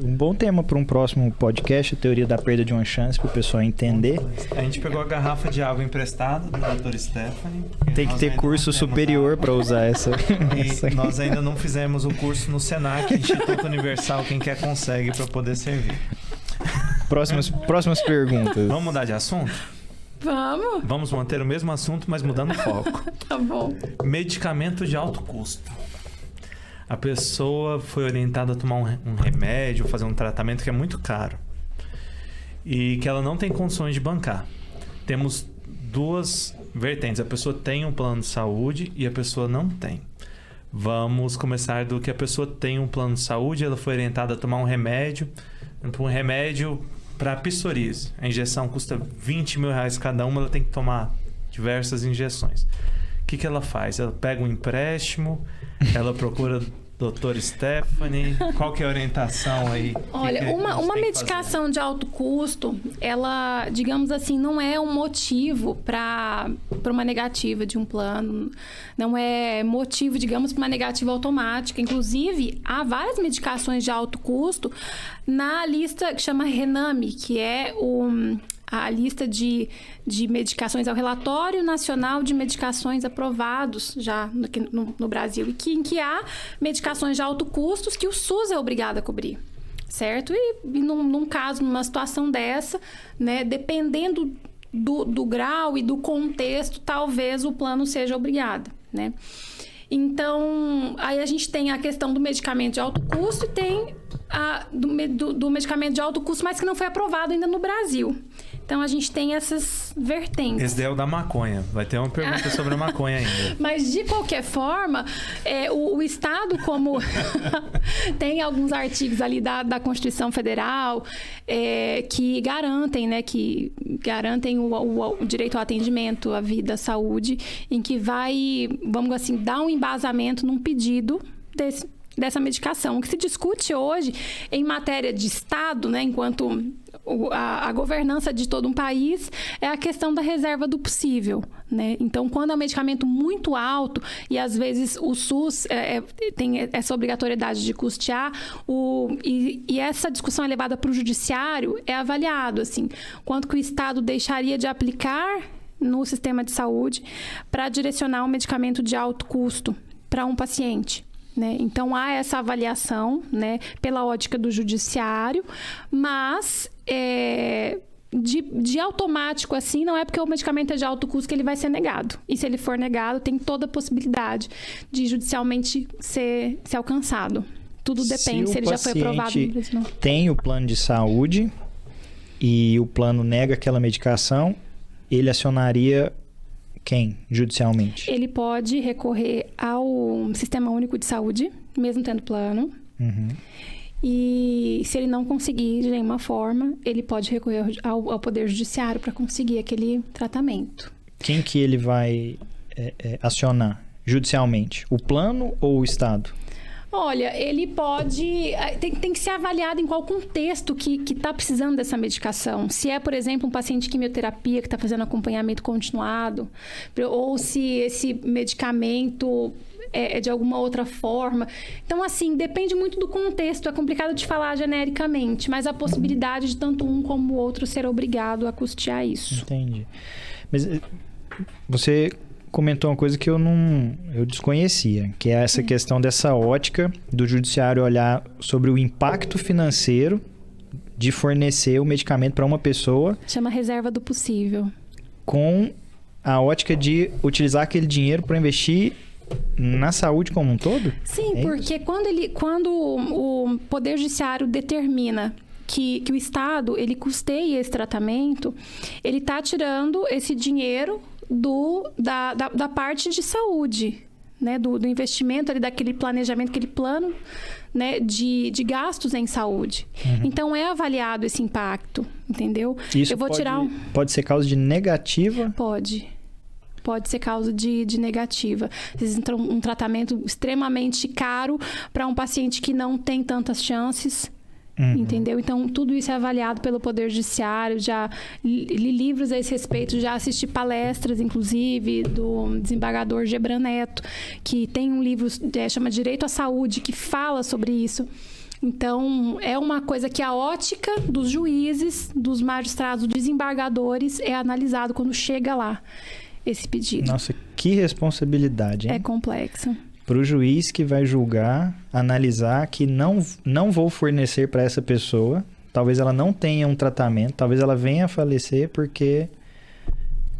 Um bom tema para um próximo podcast, a teoria da perda de uma chance, para o pessoal entender. A gente pegou a garrafa de água emprestada do Dr. Stephanie. Tem que ter curso superior para usar essa. E nós ainda não fizemos o curso no Senac, Instituto Universal, quem quer consegue para poder servir. Próximas perguntas. Vamos mudar de assunto? Vamos? Vamos manter o mesmo assunto, mas mudando o foco. Tá bom. Medicamento de alto custo. A pessoa foi orientada a tomar um remédio, fazer um tratamento que é muito caro e que ela não tem condições de bancar. Temos duas vertentes. A pessoa tem um plano de saúde e a pessoa não tem. Vamos começar do que a pessoa tem um plano de saúde, ela foi orientada a tomar um remédio para psoríase. A injeção custa R$20.000 cada uma, ela tem que tomar diversas injeções. O que ela faz? Ela pega um empréstimo, ela procura Dr. Stephanie, qual que é a orientação aí? Olha, uma medicação de alto custo, ela, digamos assim, não é um motivo para uma negativa de um plano, não é motivo, digamos, para uma negativa automática. Inclusive, há várias medicações de alto custo na lista que chama RENAME, que é a lista de medicações, é o Relatório Nacional de Medicações aprovados já no Brasil, e em que há medicações de alto custo que o SUS é obrigado a cobrir, certo? E num caso, numa situação dessa, né, dependendo do grau e do contexto, talvez o plano seja obrigado, né? Então, aí a gente tem a questão do medicamento de alto custo e tem do medicamento de alto custo, mas que não foi aprovado ainda no Brasil. Então, a gente tem essas vertentes. Esse daí é o da maconha. Vai ter uma pergunta sobre a maconha ainda. Mas, de qualquer forma, o Estado, como tem alguns artigos ali da Constituição Federal que garantem, né, o direito ao atendimento, à vida, à saúde, em que vai, vamos assim, dar um embasamento num pedido dessa medicação. O que se discute hoje em matéria de Estado, né, enquanto a governança de todo um país, é a questão da reserva do possível, né? Então, quando é um medicamento muito alto e às vezes o SUS tem essa obrigatoriedade de custear, e essa discussão é levada para o judiciário, é avaliado assim, quanto que o Estado deixaria de aplicar no sistema de saúde para direcionar um medicamento de alto custo para um paciente. Né? Então, há essa avaliação, né, pela ótica do judiciário, mas de automático, assim, não é porque o medicamento é de alto custo que ele vai ser negado. E se ele for negado, tem toda a possibilidade de judicialmente ser alcançado. Tudo depende se ele já foi aprovado no Brasil. Tem o plano de saúde e o plano nega aquela medicação, ele acionaria quem, judicialmente? Ele pode recorrer ao Sistema Único de Saúde, mesmo tendo plano. E se ele não conseguir de nenhuma forma, ele pode recorrer ao Poder Judiciário para conseguir aquele tratamento. Quem que ele vai acionar judicialmente? O plano ou o Estado? Olha, ele pode... Tem que ser avaliado em qual contexto que está precisando dessa medicação. Se é, por exemplo, um paciente de quimioterapia que está fazendo acompanhamento continuado, ou se esse medicamento é de alguma outra forma. Então, assim, depende muito do contexto. É complicado de falar genericamente, mas a possibilidade de tanto um como o outro ser obrigado a custear isso. Entendi. Mas você comentou uma coisa que eu desconhecia, que é essa questão dessa ótica do judiciário olhar sobre o impacto financeiro de fornecer o medicamento para uma pessoa. Chama reserva do possível. Com a ótica de utilizar aquele dinheiro para investir na saúde como um todo? Sim, porque quando o Poder Judiciário determina que o Estado ele custeia esse tratamento, ele está tirando esse dinheiro da parte de saúde, né? Do investimento ali, daquele planejamento, aquele plano né, de gastos em saúde. Então, é avaliado esse impacto, entendeu? Isso Eu vou pode ser causa de negativa? Pode ser causa de negativa. Às vezes, um tratamento extremamente caro para um paciente que não tem tantas chances. Entendeu? Então, tudo isso é avaliado pelo Poder Judiciário. Já li livros a esse respeito, já assisti palestras, inclusive, do desembargador Gebran Neto, que tem um livro, chama Direito à Saúde, que fala sobre isso. Então, é uma coisa que a ótica dos juízes, dos magistrados, dos desembargadores é analisado quando chega lá esse pedido. Nossa, que responsabilidade, hein? É complexo. Para o juiz que vai julgar, analisar que não vou fornecer para essa pessoa, talvez ela não tenha um tratamento, talvez ela venha a falecer porque...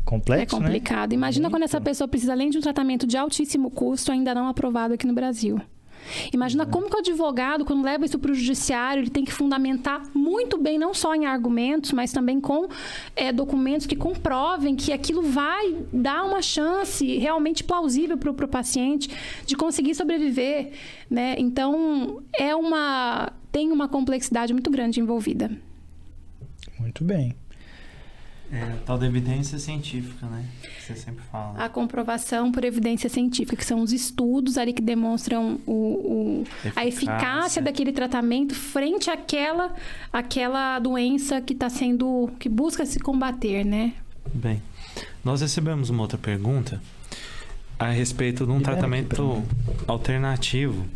Complexo, é complicado. Né? Imagina quando essa pessoa precisa, além de um tratamento de altíssimo custo, ainda não aprovado aqui no Brasil. Imagina como que o advogado, quando leva isso para o judiciário, ele tem que fundamentar muito bem, não só em argumentos, mas também com documentos que comprovem que aquilo vai dar uma chance realmente plausível para o paciente de conseguir sobreviver, né? Então, tem uma complexidade muito grande envolvida. Muito bem. Tal da evidência científica, né? Que você sempre fala. A comprovação por evidência científica, que são os estudos ali que demonstram a eficácia daquele tratamento frente àquela doença que busca se combater, né? Bem, nós recebemos uma outra pergunta a respeito de um tratamento alternativo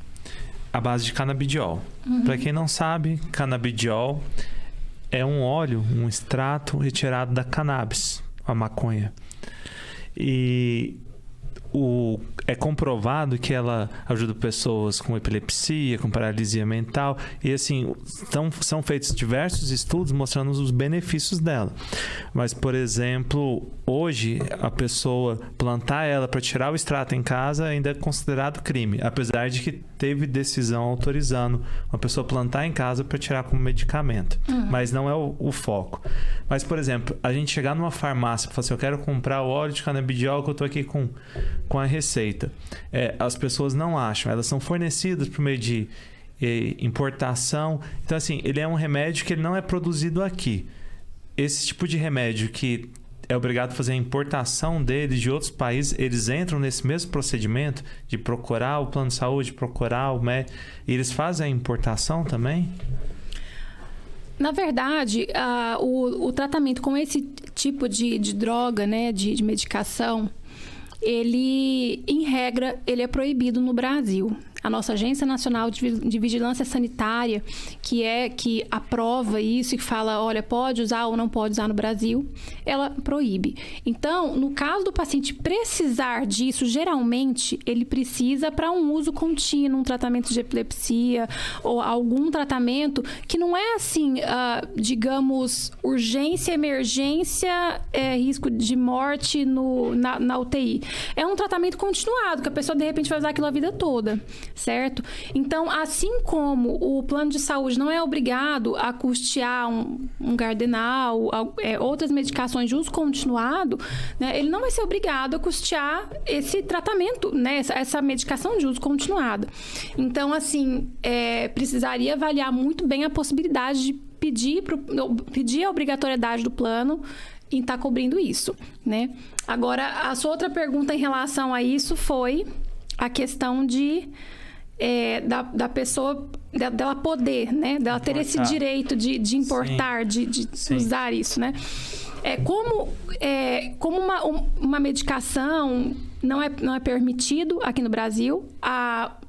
à base de canabidiol. Para quem não sabe, canabidiol é um óleo, um extrato retirado da cannabis, a maconha. E é comprovado que ela ajuda pessoas com epilepsia, com paralisia mental. E assim, são feitos diversos estudos mostrando os benefícios dela. Mas, por exemplo, hoje a pessoa plantar ela para tirar o extrato em casa ainda é considerado crime. Apesar de que teve decisão autorizando uma pessoa plantar em casa para tirar como medicamento. Mas não é o foco. Mas, por exemplo, a gente chegar numa farmácia e falar assim, eu quero comprar o óleo de canabidiol que eu estou aqui com a receita. As pessoas não acham. Elas são fornecidas por meio de importação. Então, assim, ele é um remédio que ele não é produzido aqui. Esse tipo de remédio que é obrigado a fazer a importação deles de outros países, eles entram nesse mesmo procedimento de procurar o plano de saúde, procurar o médico, e eles fazem a importação também? Na verdade, o tratamento com esse tipo de droga, né, de medicação, ele, em regra, ele é proibido no Brasil. A nossa Agência Nacional de Vigilância Sanitária, que aprova isso e que fala, olha, pode usar ou não pode usar no Brasil, ela proíbe. Então, no caso do paciente precisar disso, geralmente, ele precisa para um uso contínuo, um tratamento de epilepsia ou algum tratamento que não é assim, digamos, urgência, emergência, risco de morte na UTI. É um tratamento continuado, que a pessoa, de repente, vai usar aquilo a vida toda. Certo? Então, assim como o plano de saúde não é obrigado a custear um Gardenal, outras medicações de uso continuado, né, ele não vai ser obrigado a custear esse tratamento, né, essa medicação de uso continuado. Então, assim, precisaria avaliar muito bem a possibilidade de pedir a obrigatoriedade do plano em estar cobrindo isso, né? Agora, a sua outra pergunta em relação a isso foi a questão da pessoa, dela poder, né? Dela ter esse direito de importar, de usar isso, né? Como uma medicação não é permitido aqui no Brasil,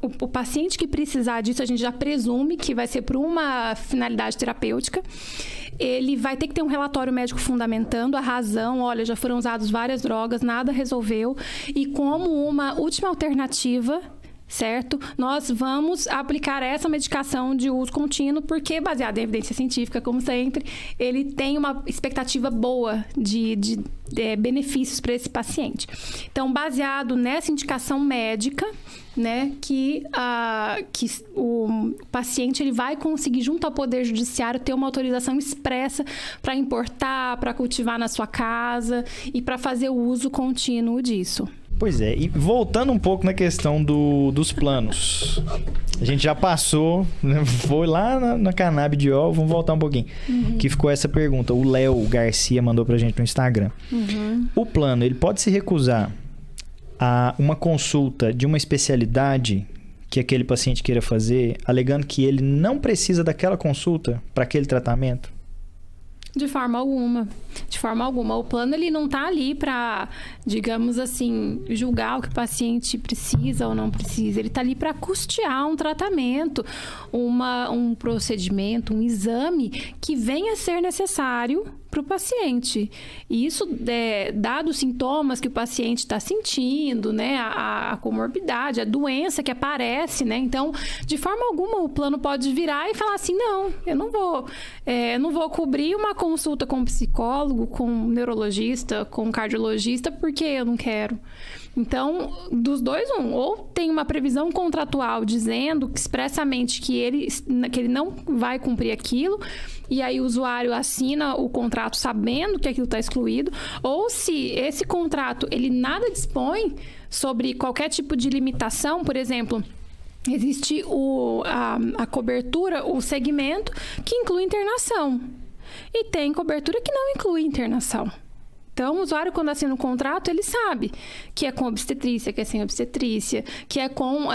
o paciente que precisar disso, a gente já presume que vai ser por uma finalidade terapêutica. Ele vai ter que ter um relatório médico fundamentando a razão. Olha, já foram usadas várias drogas, nada resolveu. E como uma última alternativa, certo? Nós vamos aplicar essa medicação de uso contínuo porque, baseada em evidência científica, como sempre, ele tem uma expectativa boa de benefícios para esse paciente. Então, baseado nessa indicação médica, né, que o paciente ele vai conseguir, junto ao Poder Judiciário, ter uma autorização expressa para importar, para cultivar na sua casa e para fazer o uso contínuo disso. Pois é, e voltando um pouco na questão dos planos. A gente já passou, né? Foi lá na Cannabis de Ó, vamos voltar um pouquinho. Que ficou essa pergunta. O Léo Garcia mandou pra gente no Instagram. O plano, ele pode se recusar a uma consulta de uma especialidade que aquele paciente queira fazer, alegando que ele não precisa daquela consulta para aquele tratamento? De forma alguma. De forma alguma. O plano, ele não tá ali para, digamos assim, julgar o que o paciente precisa ou não precisa. Ele tá ali para custear um tratamento, um procedimento, um exame que venha a ser necessário para o paciente. E isso, dado os sintomas que o paciente está sentindo, né? A comorbidade, a doença que aparece, né? Então, de forma alguma, o plano pode virar e falar assim, não, eu não vou cobrir uma consulta com um psicólogo, com um neurologista, com um cardiologista, porque eu não quero. Então, dos dois, ou tem uma previsão contratual dizendo expressamente que ele não vai cumprir aquilo, e aí o usuário assina o contrato sabendo que aquilo está excluído, ou se esse contrato, ele nada dispõe sobre qualquer tipo de limitação, por exemplo, existe a cobertura, o segmento que inclui internação, e tem cobertura que não inclui internação. Então, o usuário, quando assina um contrato, ele sabe que é com obstetrícia, que é sem obstetrícia, que é com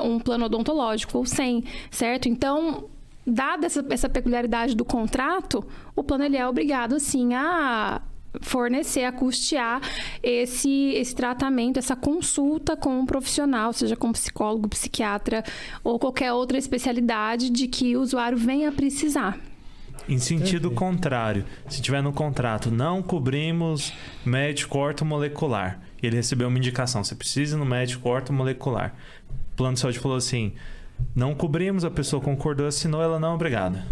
um plano odontológico ou sem, certo? Então, dada essa peculiaridade do contrato, o plano ele é obrigado, sim, a fornecer, a custear esse tratamento, essa consulta com um profissional, seja com psicólogo, psiquiatra ou qualquer outra especialidade de que o usuário venha a precisar. Em sentido contrário, se tiver no contrato, não cobrimos médico ortomolecular, ele recebeu uma indicação, você precisa ir no médico ortomolecular. O plano de saúde falou assim, não cobrimos, a pessoa concordou, assinou, ela não é obrigada.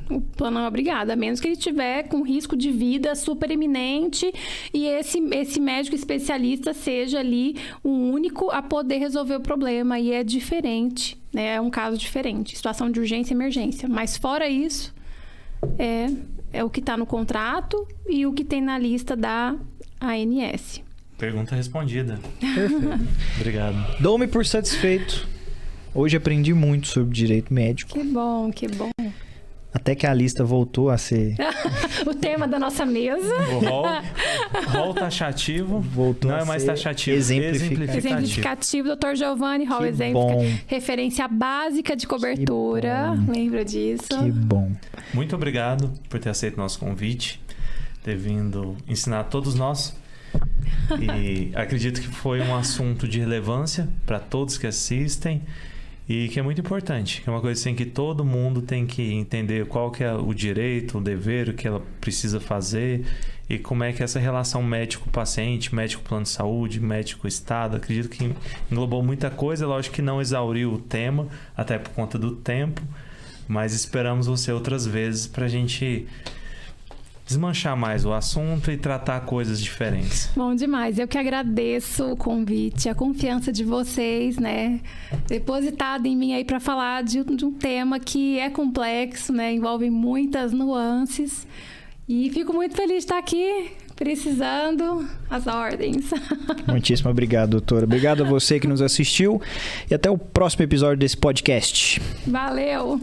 O plano não é obrigado, a menos que ele tiver com risco de vida super iminente e esse médico especialista seja ali o único a poder resolver o problema, e é diferente, né? É um caso diferente, situação de urgência e emergência. Mas fora isso, é o que está no contrato e o que tem na lista da ANS. Pergunta respondida. Perfeito. Obrigado. Dou-me por satisfeito. Hoje aprendi muito sobre direito médico. Que bom, que bom. Até que a lista voltou a ser... O tema da nossa mesa. O rol taxativo Voltou não a é mais ser taxativo, Exemplificativo, Dr. Giovanni, rol referência básica de cobertura. Lembra disso? Que bom. Muito obrigado por ter aceito o nosso convite, ter vindo ensinar a todos nós. E acredito que foi um assunto de relevância para todos que assistem. E que é muito importante, que é uma coisa assim que todo mundo tem que entender qual que é o direito, o dever, o que ela precisa fazer e como é que essa relação médico-paciente, médico-plano de saúde, médico-estado, acredito que englobou muita coisa, lógico que não exauriu o tema, até por conta do tempo, mas esperamos você outras vezes para a gente desmanchar mais o assunto e tratar coisas diferentes. Bom demais. Eu que agradeço o convite, a confiança de vocês, né? Depositado em mim aí para falar de um tema que é complexo, né? Envolve muitas nuances. E fico muito feliz de estar aqui, precisando, as ordens. Muitíssimo obrigado, doutora. Obrigado a você que nos assistiu e até o próximo episódio desse podcast. Valeu!